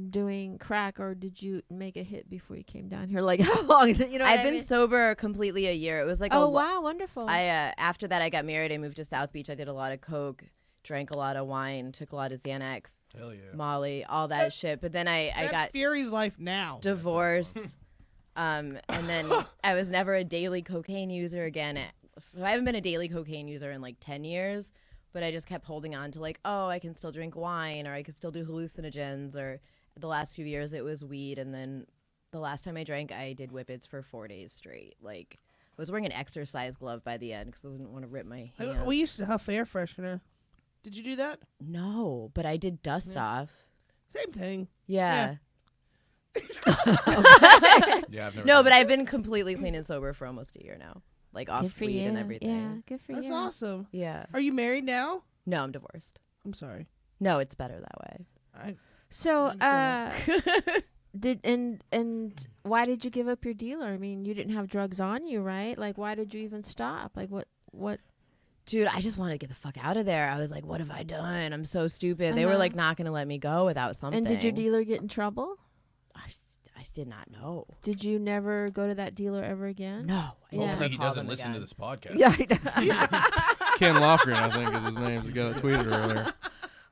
doing crack, or did you make a hit before you came down here? Like how long? You know, I've been sober completely a year. It was like wow, wonderful. I after that I got married. I moved to South Beach. I did a lot of coke, drank a lot of wine, took a lot of Xanax, Hell yeah. Molly, all that shit. But then I That's got Fury's life now. divorced, and then I was never a daily cocaine user again. I haven't been a daily cocaine user in like 10 years, but I just kept holding on to like, oh, I can still drink wine, or I can still do hallucinogens, or the last few years it was weed, and then the last time I drank, I did whippets for 4 days straight. Like, I was wearing an exercise glove by the end because I didn't want to rip my hand. We used to huff air freshener. Did you do that? No, but I did dust off. Same thing. Yeah. Yeah, I've never No, done but that. I've been completely clean and sober for almost a year now. Like good off for weed you. and everything. Yeah, good for That's you. awesome. Yeah. Are you married now? No, I'm divorced. I'm sorry. No, it's better that way. So, I'm and why did you give up your dealer? I mean, you didn't have drugs on you, right? Like, why did you even stop? Like, what? Dude, I just wanted to get the fuck out of there. I was like, what have I done? I'm so stupid. They were Uh-huh. like not going to let me go without something. And did your dealer get in trouble? I did not know. Did you never go to that dealer ever again? No. I Yeah. never Hopefully he called doesn't them listen to again. this podcast. Yeah. Ken Lofgren, I think, is his name. He got it tweeted earlier.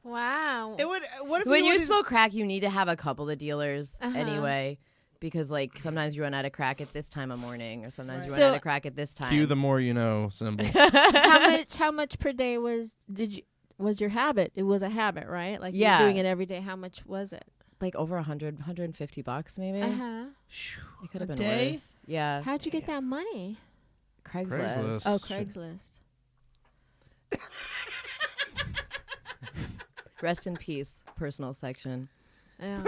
Wow. It would. What if When you wanted- smoke crack, you need to have a couple of dealers Uh-huh. anyway. Because like sometimes you run out of crack at this time of morning, or sometimes you Right. run So- out of crack at this time. Cue the more you know symbol. How much per day was your habit? It was a habit, right? Like you Yeah. were doing it every day. How much was it? Like over 100, $150 maybe. Uh-huh. It could have A been day? worse. Yeah. How'd you get that money? Craigslist. Craigslist. Oh, Shit. Craigslist. Rest in peace, personal section. Yeah.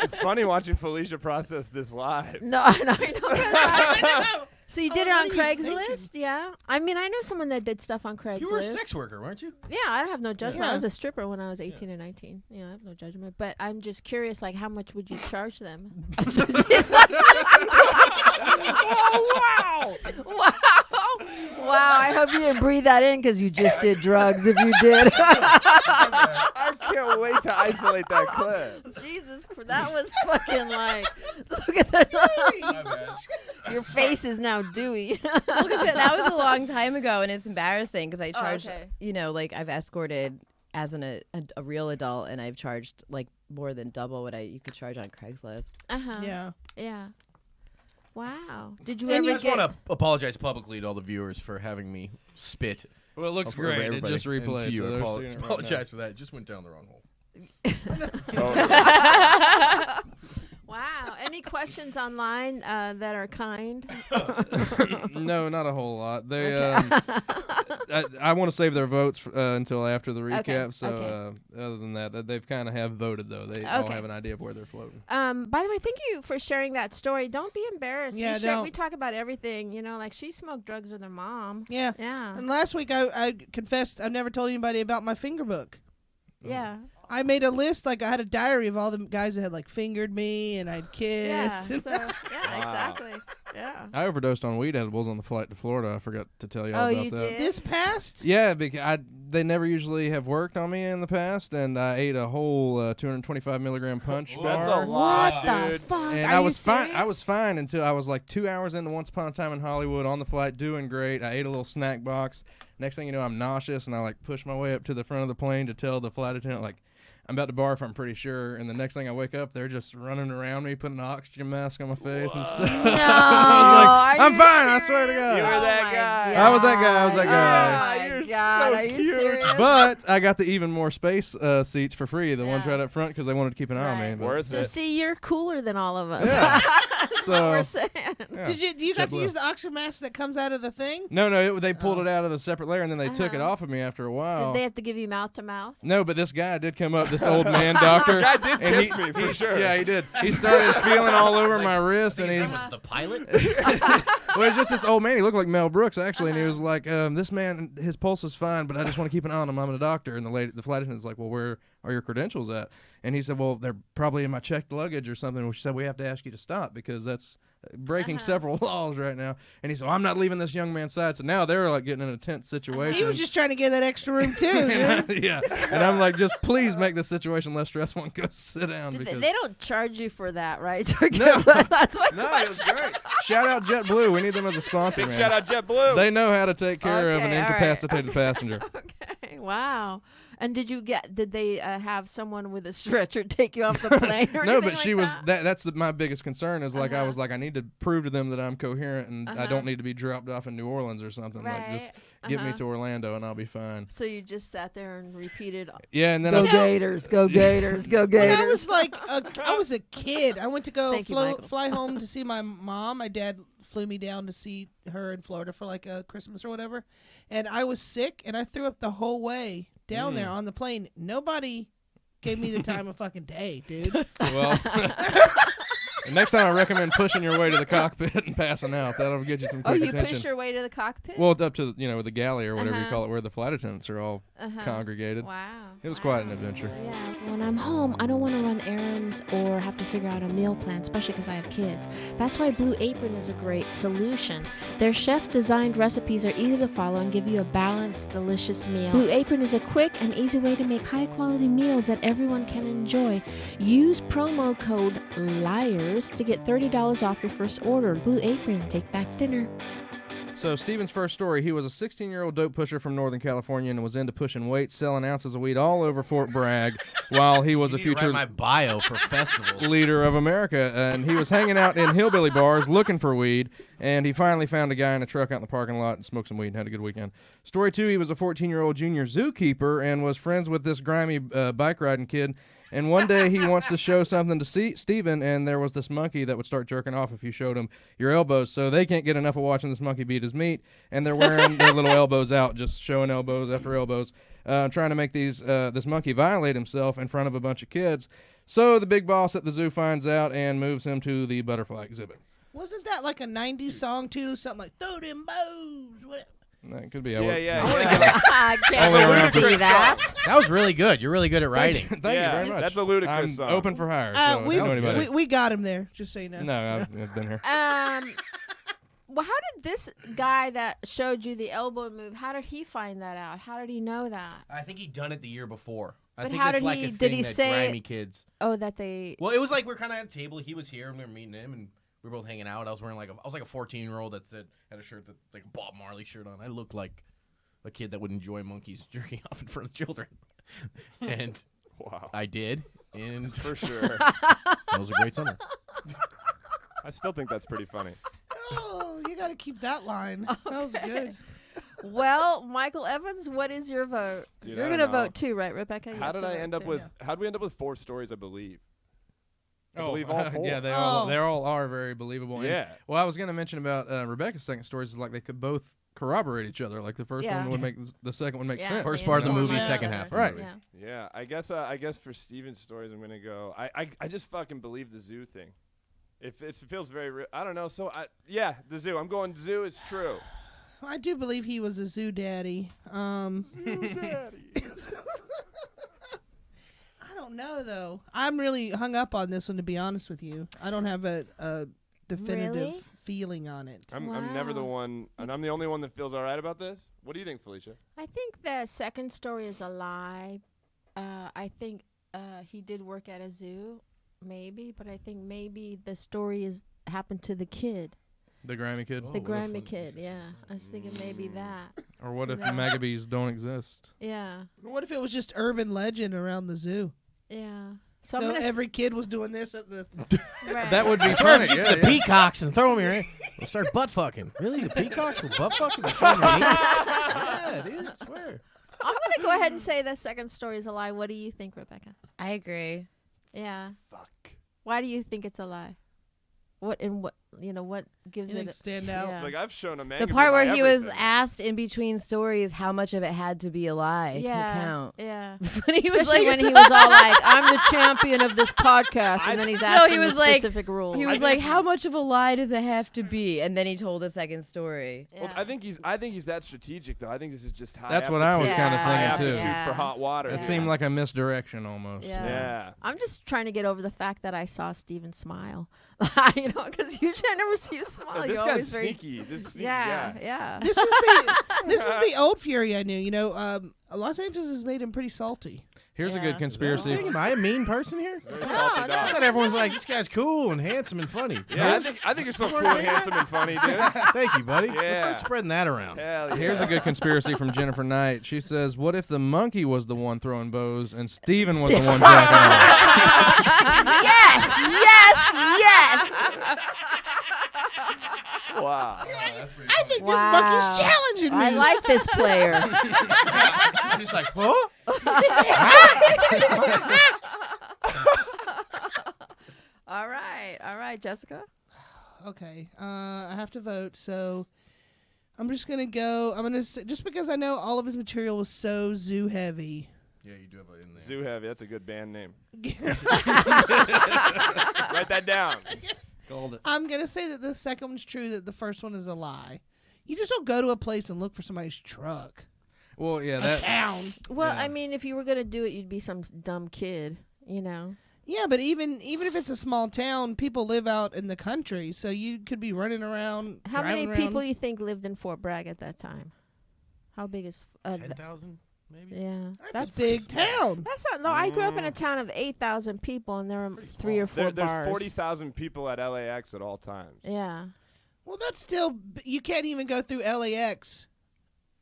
It's funny watching Felicia process this live. No, I know. So you did it on what are you Craigslist? Yeah. I mean, I know someone that did stuff on Craigslist. You were a sex worker, weren't you? Yeah, I don't have no judgment. I Yeah. was a stripper when I was 18 and 19. Yeah, I have no judgment. But I'm just curious, like, how much would you charge them? Oh wow! Wow. Wow. I hope you didn't breathe that in because you just did drugs if you did. I can't wait to isolate that clip. Jesus, that was fucking like, look at that. My bad. Your face is now dewy. Well, 'cause that was a long time ago, and it's embarrassing because I charged, okay. you know, like I've escorted as a real adult, and I've charged like more than double what you could charge on Craigslist. Uh-huh. Yeah. Yeah. Wow. Did you And ever I just get... want to apologize publicly to all the viewers for having me spit. Well, it looks over great. It everybody. just And replayed. to you, so they're apolo- seeing it right apologize for that. It just went down the wrong hole. Wow. Any questions online that are kind? now. No, not a whole lot. They, Okay. I want to save their votes until after the recap. Okay, So okay. other than that, they've kind of have voted though. They all Okay. have an idea of where they're floating. By the way, thank you for sharing that story. Don't be embarrassed. Yeah, we don't. talk about everything. You know, like she smoked drugs with her mom. Yeah. Yeah. And last week I confessed I never told anybody about my finger book. Yeah. I made a list, like I had a diary of all the guys that had like fingered me and I'd kissed. Yeah. and- So, yeah, exactly. Yeah. I overdosed on weed edibles on the flight to Florida. I forgot to tell you all Oh, about you that. did? This past? Yeah, because they never usually have worked on me in the past, and I ate a whole 225 milligram punch bar. That's a lot, What the dude. fuck? And Are I you was fine. I serious? was fine until I was like 2 hours into Once Upon a Time in Hollywood on the flight, doing great. I ate a little snack box. Next thing you know, I'm nauseous, and I like push my way up to the front of the plane to tell the flight attendant like I'm about to barf. I'm pretty sure. And the next thing I wake up, they're just running around me, putting an oxygen mask on my face and stuff. No. I was like, Are I'm you fine. I swear to serious? God. You were Oh that my guy. I was that guy. I was that God. guy. Ah, Oh you're my so God, So are you cute. serious? But I got the even more space seats for free, the ones Yeah. right up front, because they wanted to keep an eye on me. Right. but- Worth So it. see, you're cooler than all of us. Yeah. That's So- what we're saying. Yeah. Do you have to JetBlue. use the oxygen mask that comes out of the thing? No, they pulled it out of a separate layer, and then they took it Uh-huh. off of me after a while. Did they have to give you mouth to mouth? No, but this guy did come up, this old man doctor. Guy did and kiss me, for sure. Yeah, he did. He started feeling all over my wrist, and he's the pilot. well, it's just this old man. He looked like Mel Brooks, actually, and he was like, "This man, his pulse is fine, but I just want to keep an eye on him. I'm a doctor." And the flight attendant's like, "Well, where are your credentials at?" And he said, "Well, they're probably in my checked luggage or something." Well, she said, "We have to ask you to stop because that's breaking several laws right now." And he said, well, "I'm not leaving this young man's side." So now they're like getting in a tense situation. He was just trying to get that extra room too. dude. yeah, and I'm like, just please make this situation less stressful and go sit down because They don't charge you for that, right? No. That's my no, it was great. Shout out JetBlue. We need them as a sponsor, Big man. shout out JetBlue. They know how to take care of an Okay, all right. incapacitated passenger. Okay, wow. And did they have someone with a stretcher take you off the plane or No, anything but she like was that? that's my biggest concern is like I Uh-huh. was like I need to prove to them that I'm coherent and I Uh-huh. don't need to be dropped off in New Orleans or something. Like just get me Uh-huh. to Orlando and I'll be fine. So you just sat there and repeated, Yeah, and then "Go I was, Gators, go Gators, go When Gators." I was like, I was a kid. I went to go Thank you, Michael. fly home to see my mom. My dad flew me down to see her in Florida for like a Christmas or whatever, and I was sick and I threw up the whole way down there on the plane. Nobody gave me the time of fucking day, dude. well. Next time I recommend pushing your way to the cockpit and passing out. That'll get you some Oh, quick you attention. pushed your way to the cockpit? Well, up to the galley or whatever you Uh-huh. call it, where the flight attendants are all Uh-huh. congregated. Wow. It was quite an adventure. Yeah. When I'm home, I don't want to run errands or have to figure out a meal plan, especially because I have kids. That's why Blue Apron is a great solution. Their chef-designed recipes are easy to follow and give you a balanced, delicious meal. Blue Apron is a quick and easy way to make high-quality meals that everyone can enjoy. Use promo code LIARS to get $30 off your first order. Blue Apron, take back dinner. So Stephen's first story, he was a 16-year-old dope pusher from Northern California and was into pushing weight, selling ounces of weed all over Fort Bragg while he was a You need to future write my bio for festivals. leader of America. And he was hanging out in hillbilly bars looking for weed, and he finally found a guy in a truck out in the parking lot and smoked some weed and had a good weekend. Story 2, he was a 14-year-old junior zookeeper and was friends with this grimy bike riding kid. And one day he wants to show something to Stephen, and there was this monkey that would start jerking off if you showed him your elbows. So they can't get enough of watching this monkey beat his meat, and they're wearing their little elbows out, just showing elbows after elbows, trying to make this monkey violate himself in front of a bunch of kids. So the big boss at the zoo finds out and moves him to the butterfly exhibit. Wasn't that like a 90s song too? Something like "Throw them bows." Whatever. That could be. Yeah. I Only around can't for- see that. That was really good. You're really good at writing. Thank Yeah, you very much. that's a ludicrous I'm song. open for hire. So if we, you know anybody. we got him there. Just so you know. No, I've been here. Well, how did this guy that showed you the elbow move, how did he find that out? How did he know that? I think he'd done it the year before. I But think how it's did like he- a did thing he that say- grimy kids. Oh, that they... Well, it was like we're kind of at a table. He was here and we were meeting him, and we were both hanging out. I was wearing I was like a 14-year-old that had a shirt that like a Bob Marley shirt on. I looked like a kid that would enjoy monkeys jerking off in front of children, and Wow. I did, and For sure. that was a great summer. I still think that's pretty funny. Oh, you got to keep that line. That was good. Well, Michael Evans, what is your vote? Dude, You're I going don't to know. vote too, right, Rebecca? You How have did to I vote end up too. with? How did we end up with 4 stories? I believe. I Oh, believe all 4. yeah, they Oh. all are very believable. And, Yeah. well, I was going to mention about Rebecca's second stories is like they could both corroborate each other. Like the first Yeah. one would make the second one make Yeah, sense. First they part of the inform movie, each second other. half of the Right. movie. Yeah. Yeah, I guess for Steven's stories, I'm gonna go. I just fucking believe the zoo thing. It feels very real. I don't know. So the zoo. I'm going zoo is true. I do believe he was a zoo daddy. Zoo daddy. I don't know though. I'm really hung up on this one, to be honest with you. I don't have a definitive Really? feeling on it. I'm never the Wow. one, and I'm the only one that feels all right about this. What do you think, Felicia? I think the second story is a lie. I think he did work at a zoo, maybe, but I think maybe the story is happened to the kid, The grimy kid. the what if grimy it- kid. Yeah, I was thinking maybe that. Or what if No. Magabees don't exist? Yeah, What if it was just urban legend around the zoo? yeah. So, I'm gonna every kid was doing this at the. right. That would be Swear funny. if you Yeah, get yeah. the peacocks and throw them here. We'll start butt fucking. Really, the peacocks will butt fucking? They're showing their meat? Yeah. Yeah, dude. I swear. I'm gonna go ahead and say the second story is a lie. What do you think, Rebecca? I agree. Yeah. Fuck. Why do you think it's a lie? What gives You it think stand out? Yeah. Like I've shown a man. The part where he was asked in between stories how much of it had to be a lie to count. Yeah. When he was Especially like, when he was all like, "I'm the champion of this podcast," and then he's asking he was the like- specific rules. he was like, how much of a lie does it have to be? And then he told a second story. Yeah. Well, I think he's that strategic though. I think this is just high. That's what I was aptitude- kind of high thinking too. aptitude for hot water. It Yeah. seemed like a misdirection almost. Yeah. Yeah. I'm just trying to get over the fact that I saw Stephen smile. Because usually I never see you smile. This You're guy's always very sneaky. This is sneaky Yeah, guy. yeah. This is the old Fury I knew. Los Angeles has made him pretty salty. Here's a Yeah. good conspiracy. Am I a mean person here? Very salty I dog. thought everyone's like, this guy's cool and handsome and funny. Yeah, I think you're so cool, and handsome, and funny, dude. Thank you, buddy. Let's Yeah. start spreading that around. Hell yeah. Here's a good conspiracy from Jennifer Knight. She says, what if the monkey was the one throwing bows and Steven was the one jacking off? yes. Wow. I think Wow. this monkey's challenging me. I like this player. I'm just like, huh? All right, Jessica. Okay, I have to vote, so I'm just gonna go. I'm gonna say, just because I know all of his material was so zoo heavy. Yeah, you do have it in there. Zoo Heavy. That's a good band name. Write that down. Called it. I'm gonna say that the second one's true, that the first one is a lie. You just don't go to a place and look for somebody's truck. Well, yeah, A that. town. Well, Yeah. I mean, if you were gonna do it, you'd be some dumb kid, Yeah, but even if it's a small town, people live out in the country, so you could be running around. How many driving people around. you think lived in Fort Bragg at that time? How big is? 10,000, maybe? Yeah, That's a big town. That's not. No, I grew up in a town of 8,000 people, and there were 3 or 4 There's bars. 40,000 people at LAX at all times. Yeah. Well, that's still. You can't even go through LAX,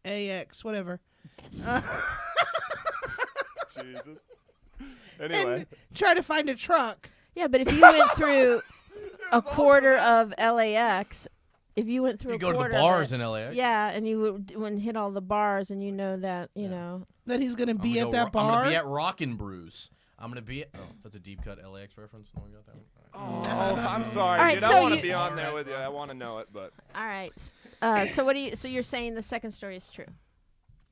AX, whatever. Jesus. Anyway. And try to find a truck. Yeah, but if you went through a quarter of LAX, if you went through You a go to the quarter of bars it, in LAX. yeah, and you would hit all the bars, and you know that That he's gonna be I'm at gonna that go, I'm bar. gonna be at Rockin' Brews. I'm gonna be at. Oh, that's a deep cut LAX reference. No one got that one. All right. Oh, I'm sorry, All right, dude. so I want to you- be on there with you. I want to know it, but All right. So what do you? So you're saying the second story is true?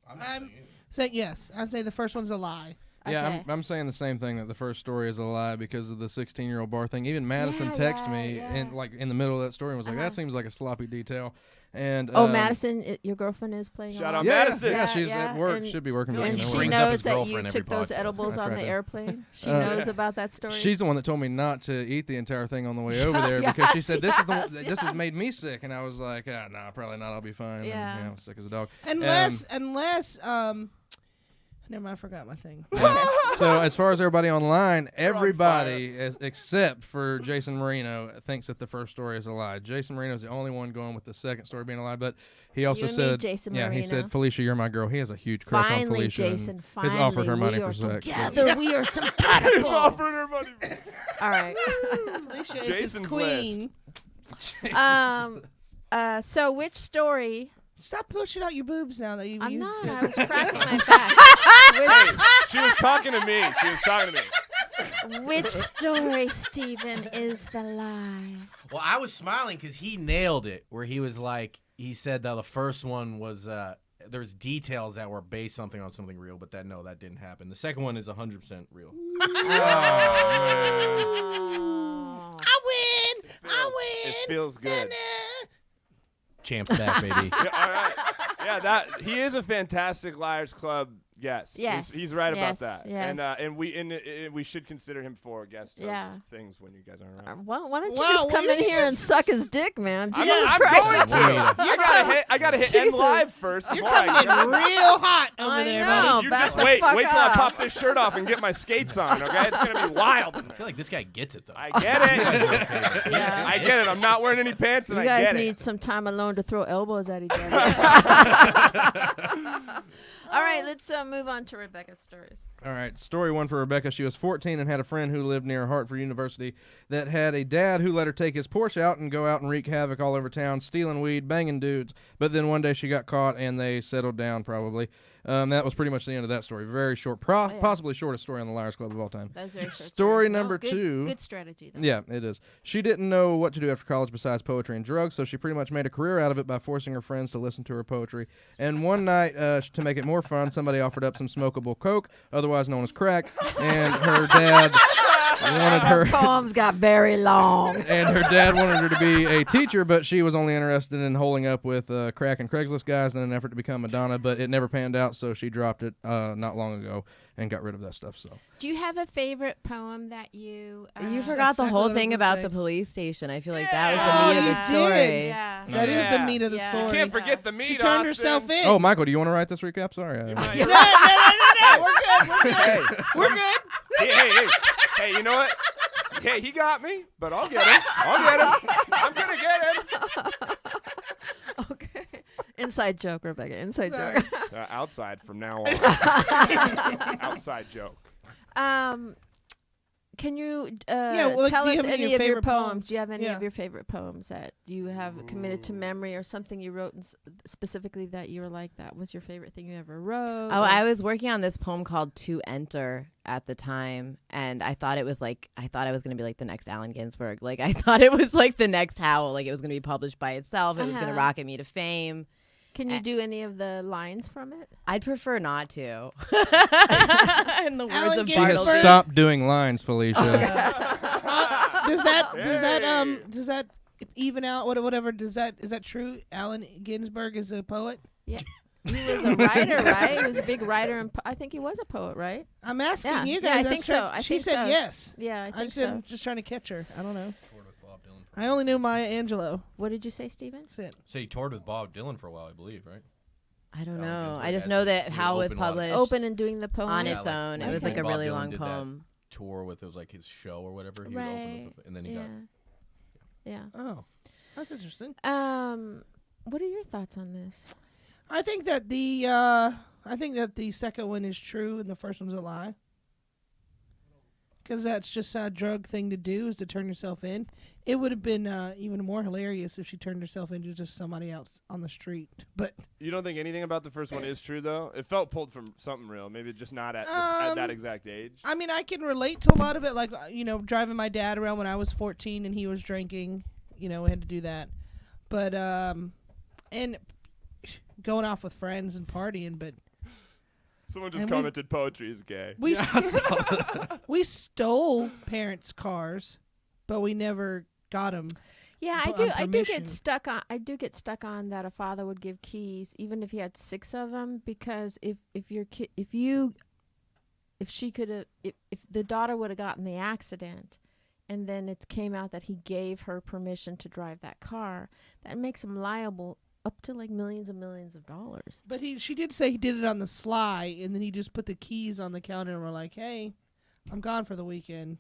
I'm saying yes. I'm saying the first one's a lie. Yeah, Okay. I'm saying the same thing, that the first story is a lie because of the 16-year-old bar thing. Even Madison Yeah, texted yeah, me yeah. in the middle of that story and was like, Uh-huh. that seems like a sloppy detail. And Madison, your girlfriend is playing. Shout along? out yeah, Madison. yeah, she's Yeah, at work. and- Should be working. feel like but And you he she know brings up what? knows his that you girlfriend every took those podcast. edibles I on tried the to. airplane. She Uh, knows about that story. She's the one that told me not to eat the entire thing on the way over there because she Yes, said this is the one, yes, this has made me sick, and I was like, no, probably not. I'll be fine. Yeah. And, sick as a dog. Unless never mind, I forgot my thing. So as far as everybody online, everybody except for Jason Marino thinks that the first story is a lie. Jason Marino is the only one going with the second story being a lie, but he also You need said, Jason yeah, he Marino. said, Felicia, you're my girl. He has a huge crush on Finally, Felicia. and Jason. Has offered her money we for are sex. together. We are He's simpatico. offering her money. All right. Felicia is his Jason's queen. So which story? Stop pushing out your boobs now that you've I'm used not. it. I was cracking my back. She was talking to me. Which story, Stephen, is the lie? Well, I was smiling because he nailed it. Where he was like, he said that the first one was there's details that were based something on something real, but that didn't happen. The second one is 100% real. Oh. I win. It feels good. Champs back, baby. Yeah, all right. Yeah, he is a fantastic Liars Club guest. Yes. He's right Yes, about that. yes. And we should consider him for guest host Yeah. things when you guys aren't around. Well, why don't you Wow, just come well, in you here and just- suck his dick, man? I'm Jesus going Christ. to. I gotta hit end Jesus. live first. You're before I coming get in real hot over I there, know. buddy. You back just the wait. fuck Wait till I up. pop this shirt off and get my skates on, okay? It's going to be wild in I there. feel like this guy gets it though. I get it. Yeah. I get it. I'm not wearing any pants and You I guys get need it. some time alone to throw elbows at each other. All right, let's move on to Rebecca's stories. All right, story 1 for Rebecca. She was 14 and had a friend who lived near Hartford University that had a dad who let her take his Porsche out and go out and wreak havoc all over town, stealing weed, banging dudes. But then one day she got caught and they settled down probably. That was pretty much the end of that story. Very short, possibly shortest story on the Liars Club of all time. That was very short. Story number 2. Good strategy, though. Yeah, it is. She didn't know what to do after college besides poetry and drugs, so she pretty much made a career out of it by forcing her friends to listen to her poetry. And one night, to make it more fun, somebody offered up some smokable coke, otherwise known as crack, and her dad wanted her poems got very long. and her dad wanted her to be a teacher, but she was only interested in holding up with crack and Craigslist guys in an effort to become Madonna, but it never panned out, so she dropped it not long ago and got rid of that stuff. So, do you have a favorite poem that you... You forgot the exactly whole what I was thing gonna about say. the police station. I feel like that was the meat of the you story. did. Yeah. That is the meat of the Yeah. story. Can't forget the meat. She turned Austin. herself in. oh, Michael, do you want to write this recap? Sorry. No. We're good. We're good. Hey, We're good. hey, you know what? Hey, he got me, but I'll get him. I'm gonna get him. Okay. Inside joke, Rebecca. Inside Sorry. joke. Outside from now on. Outside joke. Can you well, tell do you us have any of any your of your favorite poems? poems? Do you have any Yeah. of your favorite poems that you have committed to memory, or something you wrote specifically that you were like, that was your favorite thing you ever wrote? Oh, or- I was working on this poem called To Enter at the time, and I thought I was going to be like the next Allen Ginsberg. Like, I thought it was like the next Howl. Like, it was going to be published by itself. It was going to rocket me to fame. Can you do any of the lines from it? I'd prefer not to. In the words Allen of She Ginsberg. has Bartleby. stopped doing lines, Felicia. Does that even out whatever is that true? Allen Ginsberg is a poet? Yeah. He was a writer, right? He was a big writer, and I think he was a poet, right? I'm asking Yeah. you Yeah, guys. I I'm think sure- so. I she think said so. yes. Yeah, I think I'm so. just trying to catch her. I don't know. I only knew Maya Angelou. What did you say, Stephen? That's it. So you toured with Bob Dylan for a while, I believe, right? I don't Allen know. Ginsberg I just has know a that really Howl was open lot of- published Open and doing the poem on Yeah, its like- own. like It was when like a Bob really Dylan long did that poem. Tour with, it was like his show or whatever. He would open Right. with, and then he Yeah. got Yeah. Oh, that's interesting. What are your thoughts on this? I think that the second one is true and the first one's a lie. Because that's just a drug thing to do, is to turn yourself in. It would have been even more hilarious if she turned herself into just somebody else on the street. But You don't think anything about the first one is true, though? It felt pulled from something real. Maybe just not at that exact age. I mean, I can relate to a lot of it. Like, driving my dad around when I was 14 and he was drinking. We had to do that. But and going off with friends and partying. But Someone just and commented poetry is gay. we we stole parents' cars, but we never got them. Yeah, on I do permission. get stuck on that a father would give keys even if he had 6 of them, because if the daughter would have gotten the accident and then it came out that he gave her permission to drive that car, that makes him liable up to like millions and millions of dollars. But she did say he did it on the sly, and then he just put the keys on the counter and we're like, "Hey, I'm gone for the weekend.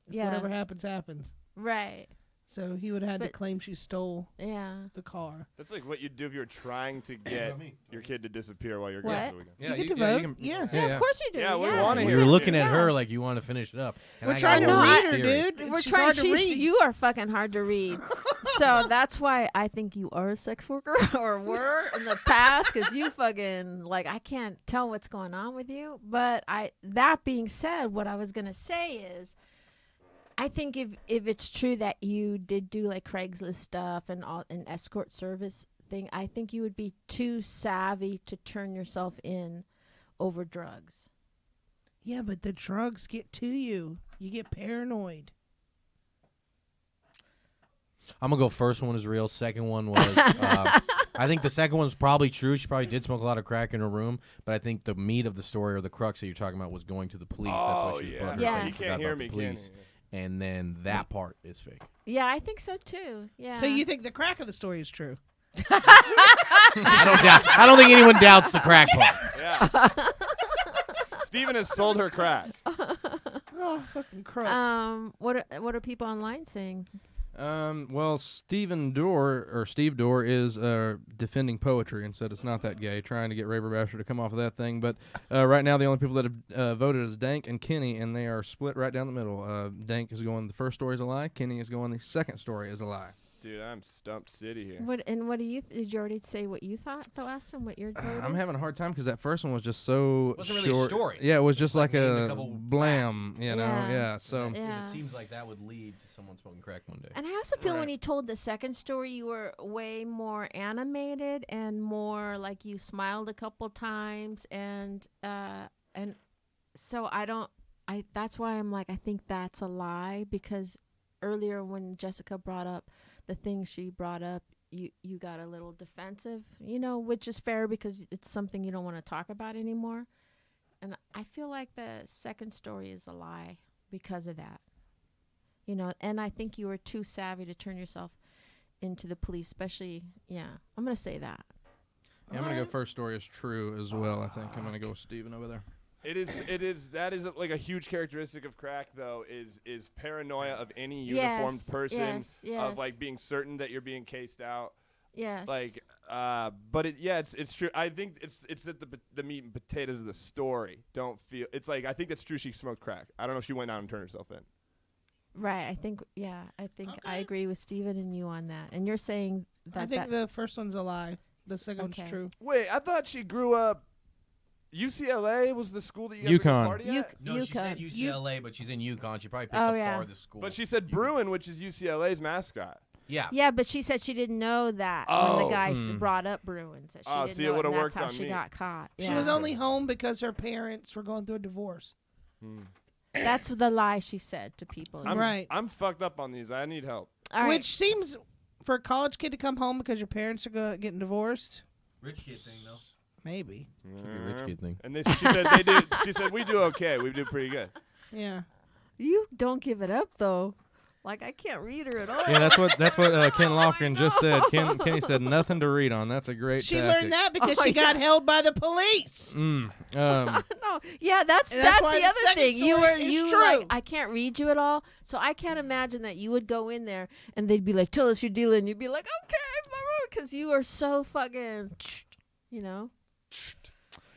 If Yeah. whatever happens, happens." Right. So he would have had to But- claim she stole Yeah. the car. That's like what you'd do if you were trying to get your kid to disappear while you're What? gone for the weekend. Yeah, You get to vote. Yes. Yeah, of course you do. Yeah, we yeah. wanna When hear you're it. looking at Yeah. her like you want to finish it up. And We're I trying to got a read little her, theory. dude. We're She's trying. hard to read. You are fucking hard to read. So that's why I think you are a sex worker or were in the past, because you fucking I can't tell what's going on with you. But that being said, what I was gonna say is, I think if it's true that you did do like Craigslist stuff and an escort service thing, I think you would be too savvy to turn yourself in over drugs. Yeah, but the drugs get to you. You get paranoid. I'm gonna go. First one is real. Second one was. I think the second one's probably true. She probably did smoke a lot of crack in her room, but I think the meat of the story, or the crux that you're talking about, was going to the police. That's why she was yeah. butthurt Yeah. that He forgot can't hear about me, the can police. And then that part is fake. Yeah, I think so too. Yeah. So you think the crack of the story is true? I don't think anyone doubts the crack part. Yeah. Steven has sold her crack. Oh, fucking crooks. What are people online saying? Well, Steve Dorr is defending poetry and said it's not that gay, trying to get Raver Basher to come off of that thing. But right now, the only people that have voted is Dank and Kenny, and they are split right down the middle. Dank is going the first story is a lie. Kenny is going the second story is a lie. Dude, I'm stumped city here. What do you? Did you already say what you thought, though, Austin? What your vote I'm is? having a hard time because that first one was just so Wasn't really short. a story. Yeah, it was just like named a couple blam, facts. you know. Yeah. Yeah, so Yeah. It seems like that would lead to someone smoking crack one day. And I also feel when you told the second story, you were way more animated and more like you smiled a couple times, and so that's why I'm like, I think that's a lie, because earlier when Jessica brought up the things she brought up, you got a little defensive, which is fair because it's something you don't want to talk about anymore. And I feel like the second story is a lie because of that. And I think you were too savvy to turn yourself into the police, especially, I'm going to say that. yeah, I'm gonna go first story is true as well. I think I'm gonna go with Steven over there. That is like a huge characteristic of crack, though, is paranoia of any uniformed person, yes. of like being certain that you're being cased out. Yes. Like, but it's true. I think it's that the meat and potatoes of the story don't feel. It's like, I think it's true. She smoked crack. I don't know if she went out and turned herself in. Right. I think I agree with Stephen and you on that. And you're saying that I think the first one's a lie. The second one's true. Wait, I thought she grew up. UCLA was the school that you guys UConn. were going to party at? No, she said UCLA, but she's in UConn. She probably picked Oh, the yeah. farthest school. But she said Bruin, which is UCLA's mascot. Yeah. Yeah, but she said she didn't know that when the guy brought up Bruins. That she didn't see, know it would've and worked that's how on she me. got caught. She Yeah. was only home because her parents were going through a divorce. That's the lie she said to people. Right. I'm fucked up on these. I need help. All right. Which seems, for a college kid to come home because your parents are getting divorced, Rich kid thing, though. maybe. Could be a rich kid thing. And she said they did. She said we do okay. We do pretty good. Yeah. You don't give it up, though. Like, I can't read her at all. Yeah, that's what Ken Lofgren just said. Kenny said nothing to read on. That's a great She tactic. learned that because she got held by the police. No, yeah, that's And that's why the the other second thing. You story were is like, true. I can't read you at all, so I can't imagine that you would go in there and they'd be like, "Tell us your deal," and you'd be like, "Okay," because you are so fucking,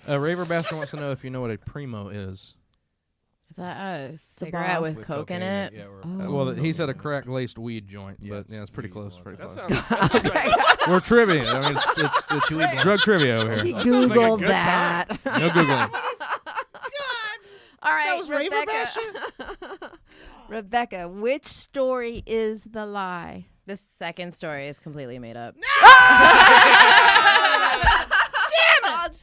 Raver Bastard wants to know if you know what a primo is. Is that a cigarette boss. with coke in it? Yeah, or Well, he said a crack-laced weed joint, Yeah, but it's yeah, it's pretty weed. close. That Pretty That close. sounds like We're trivia. I mean, it's drug trivia over He here. That sounds like a Googled good that. No googling. All right, That was Raver Rebecca. Rebecca, which story is the lie? The second story is completely made up.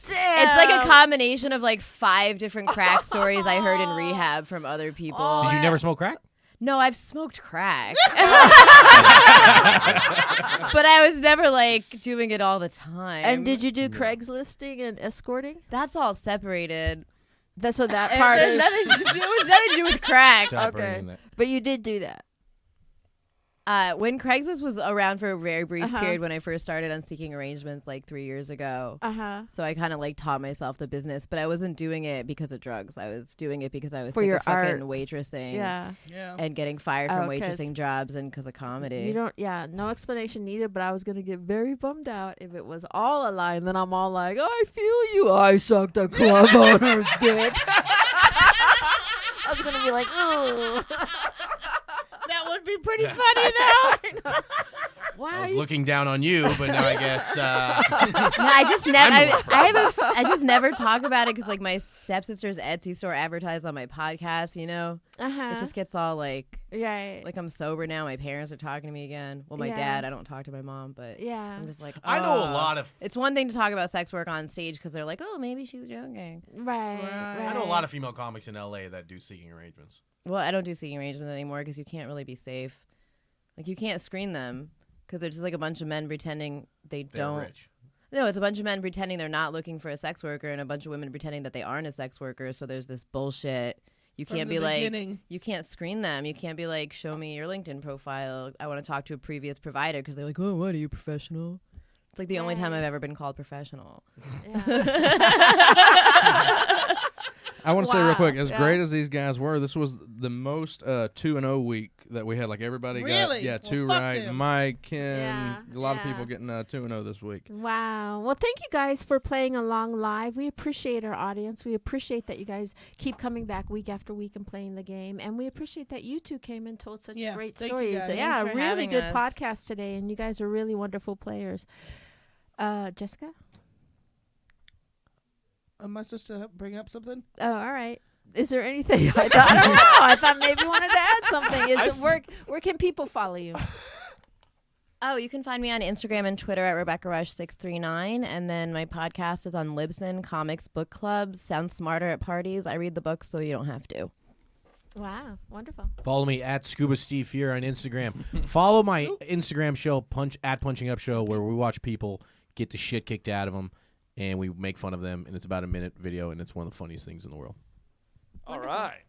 Damn. It's like a combination of like 5 different crack stories I heard in rehab from other people. Did you never smoke crack? No, I've smoked crack. But I was never like doing it all the time. And did you do Craigslisting and escorting? That's all separated. So that It part has is nothing to do with crack. Separating that. But you did do that. When Craigslist was around for a very brief Uh-huh. period when I first started on Seeking Arrangements like 3 years ago. Uh-huh. So I kind of like taught myself the business, but I wasn't doing it because of drugs. I was doing it because I was For sick your of fucking art. waitressing Yeah. and getting fired from 'cause waitressing jobs and because of comedy. You don't, no explanation needed, but I was going to get very bummed out if it was all a lie. And then I'm all like, I feel you. I sucked a club owner's dick. I was going to be like, ooh. That would be pretty funny, though. I was looking down on you, but now I guess. No, I just never. I just never talk about it because like my stepsister's Etsy store advertised on my podcast. Uh-huh. It just gets all like Right. I'm sober now. My parents are talking to me again. Well, my Yeah. dad, I don't talk to my mom, but Yeah. I'm just like, I know a "Oh." lot of. It's one thing to talk about sex work on stage because they're like, oh, maybe she's joking. Right. I know a lot of female comics in LA that do Seeking Arrangements. Well, I don't do seeking arrangements anymore because you can't really be safe. Like you can't screen them because they're just like a bunch of men pretending they They're don't. rich. No, it's a bunch of men pretending they're not looking for a sex worker and a bunch of women pretending that they aren't a sex worker. So there's this bullshit. You From can't the be beginning. like, you can't screen them. You can't be like, show me your LinkedIn profile. I want to talk to a previous provider because they're like, oh, what are you, professional? It's like the only time I've ever been called professional. I want to say real quick, as Yeah. great as these guys were, this was the most 2-0 week that we had. Like everybody Really? got two Well, fuck right. them. Mike, Ken, Yeah, a lot of yeah. people getting 2-0 this week. Wow. Well, thank you guys for playing along live. We appreciate our audience. We appreciate that you guys keep coming back week after week and playing the game. And we appreciate that you two came and told such Yeah, great thank you stories. guys. Yeah, Thanks for really having good us. podcast today. And you guys are really wonderful players. Jessica? Am I supposed to bring up something? Oh, all right. Is there anything? I don't know. I thought maybe you wanted to add something. Where can people follow you? Oh, you can find me on Instagram and Twitter at RebeccaRush639. And then my podcast is on Libsyn, Comics Book Club. Sounds smarter at parties. I read the books so you don't have to. Wow. Wonderful. Follow me at Scuba Steve Fear on Instagram. Follow my Instagram show, Punching Up Show, where we watch people get the shit kicked out of them, and we make fun of them. And it's about a minute video, and it's one of the funniest things in the world. All right.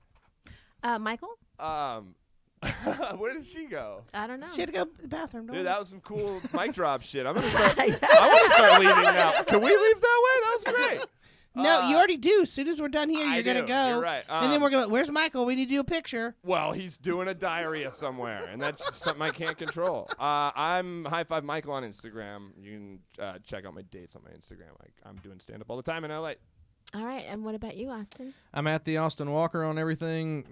Michael? Where did she go? I don't know. She had to go to the bathroom. Dude, that was some cool mic drop shit. I'm gonna start. I want to start leaving now. Can we leave that way? That was great. No, you already do. As soon as we're done here, I you're going to do. go. You're right. And then we're going, where's Michael? We need to do a picture. Well, he's doing a diarrhea somewhere, and that's just something I can't control. I'm High Five Michael on Instagram. You can check out my dates on my Instagram. I'm doing stand-up all the time in LA. All right. And what about you, Austin? I'm at the Austin Walker on everything,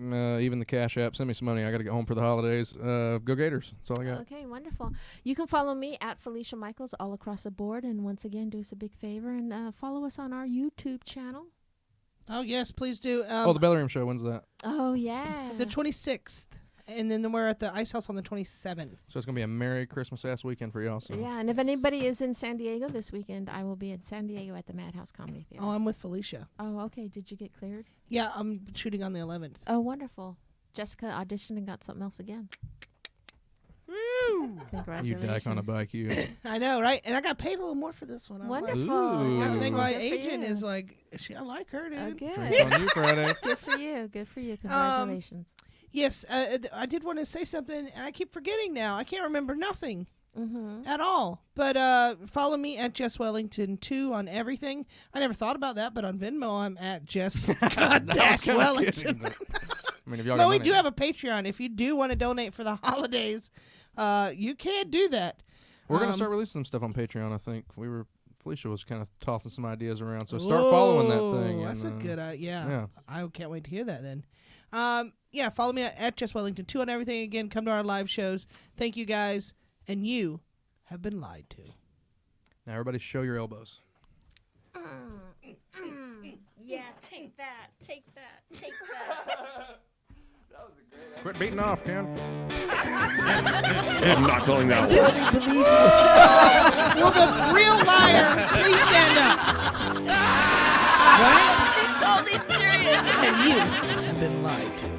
even the Cash App. Send me some money. I got to get home for the holidays. Go Gators. That's all I got. Okay, wonderful. You can follow me at Felicia Michaels all across the board. And once again, do us a big favor and follow us on our YouTube channel. Oh, yes, please do. The Belly Room Show. When's that? Oh, yeah. The 26th. And then we're at the Ice House on the 27th. So it's going to be a Merry Christmas-ass weekend for y'all. So. Yeah, and if anybody is in San Diego this weekend, I will be in San Diego at the Madhouse Comedy Theater. Oh, I'm with Felicia. Oh, okay. Did you get cleared? Yeah, I'm shooting on the 11th. Oh, wonderful. Jessica auditioned and got something else again. Woo! You Congratulations. dyke on a bike, you. I know, right? And I got paid a little more for this one. I'm like, Wonderful. Ooh. I think my Good for agent you. is like, I like her, dude. Oh, good. Drinks on you Friday. Good for you. Good for you. Congratulations. Yes, I did want to say something, and I keep forgetting now. I can't remember nothing Mm-hmm. at all. But follow me at Jess Wellington 2 on everything. I never thought about that, but on Venmo, I'm at Jess Wellington. I mean, if y'all No, got we money. do have a Patreon. If you do want to donate for the holidays, you can do that. We're going to start releasing some stuff on Patreon, I think. Felicia was kind of tossing some ideas around, so start following that thing. That's a and, good idea. yeah. I can't wait to hear that then. Yeah, follow me at Jess Wellington 2 on everything. Again, come to our live shows. Thank you guys. And you have been lied to. Now, everybody show your elbows. Yeah, take that. Take that. Take that. Quit beating off, Ken. I'm not calling that one. Disney believe Will the real liar please stand up? Right? She's totally serious. And you have been lied to.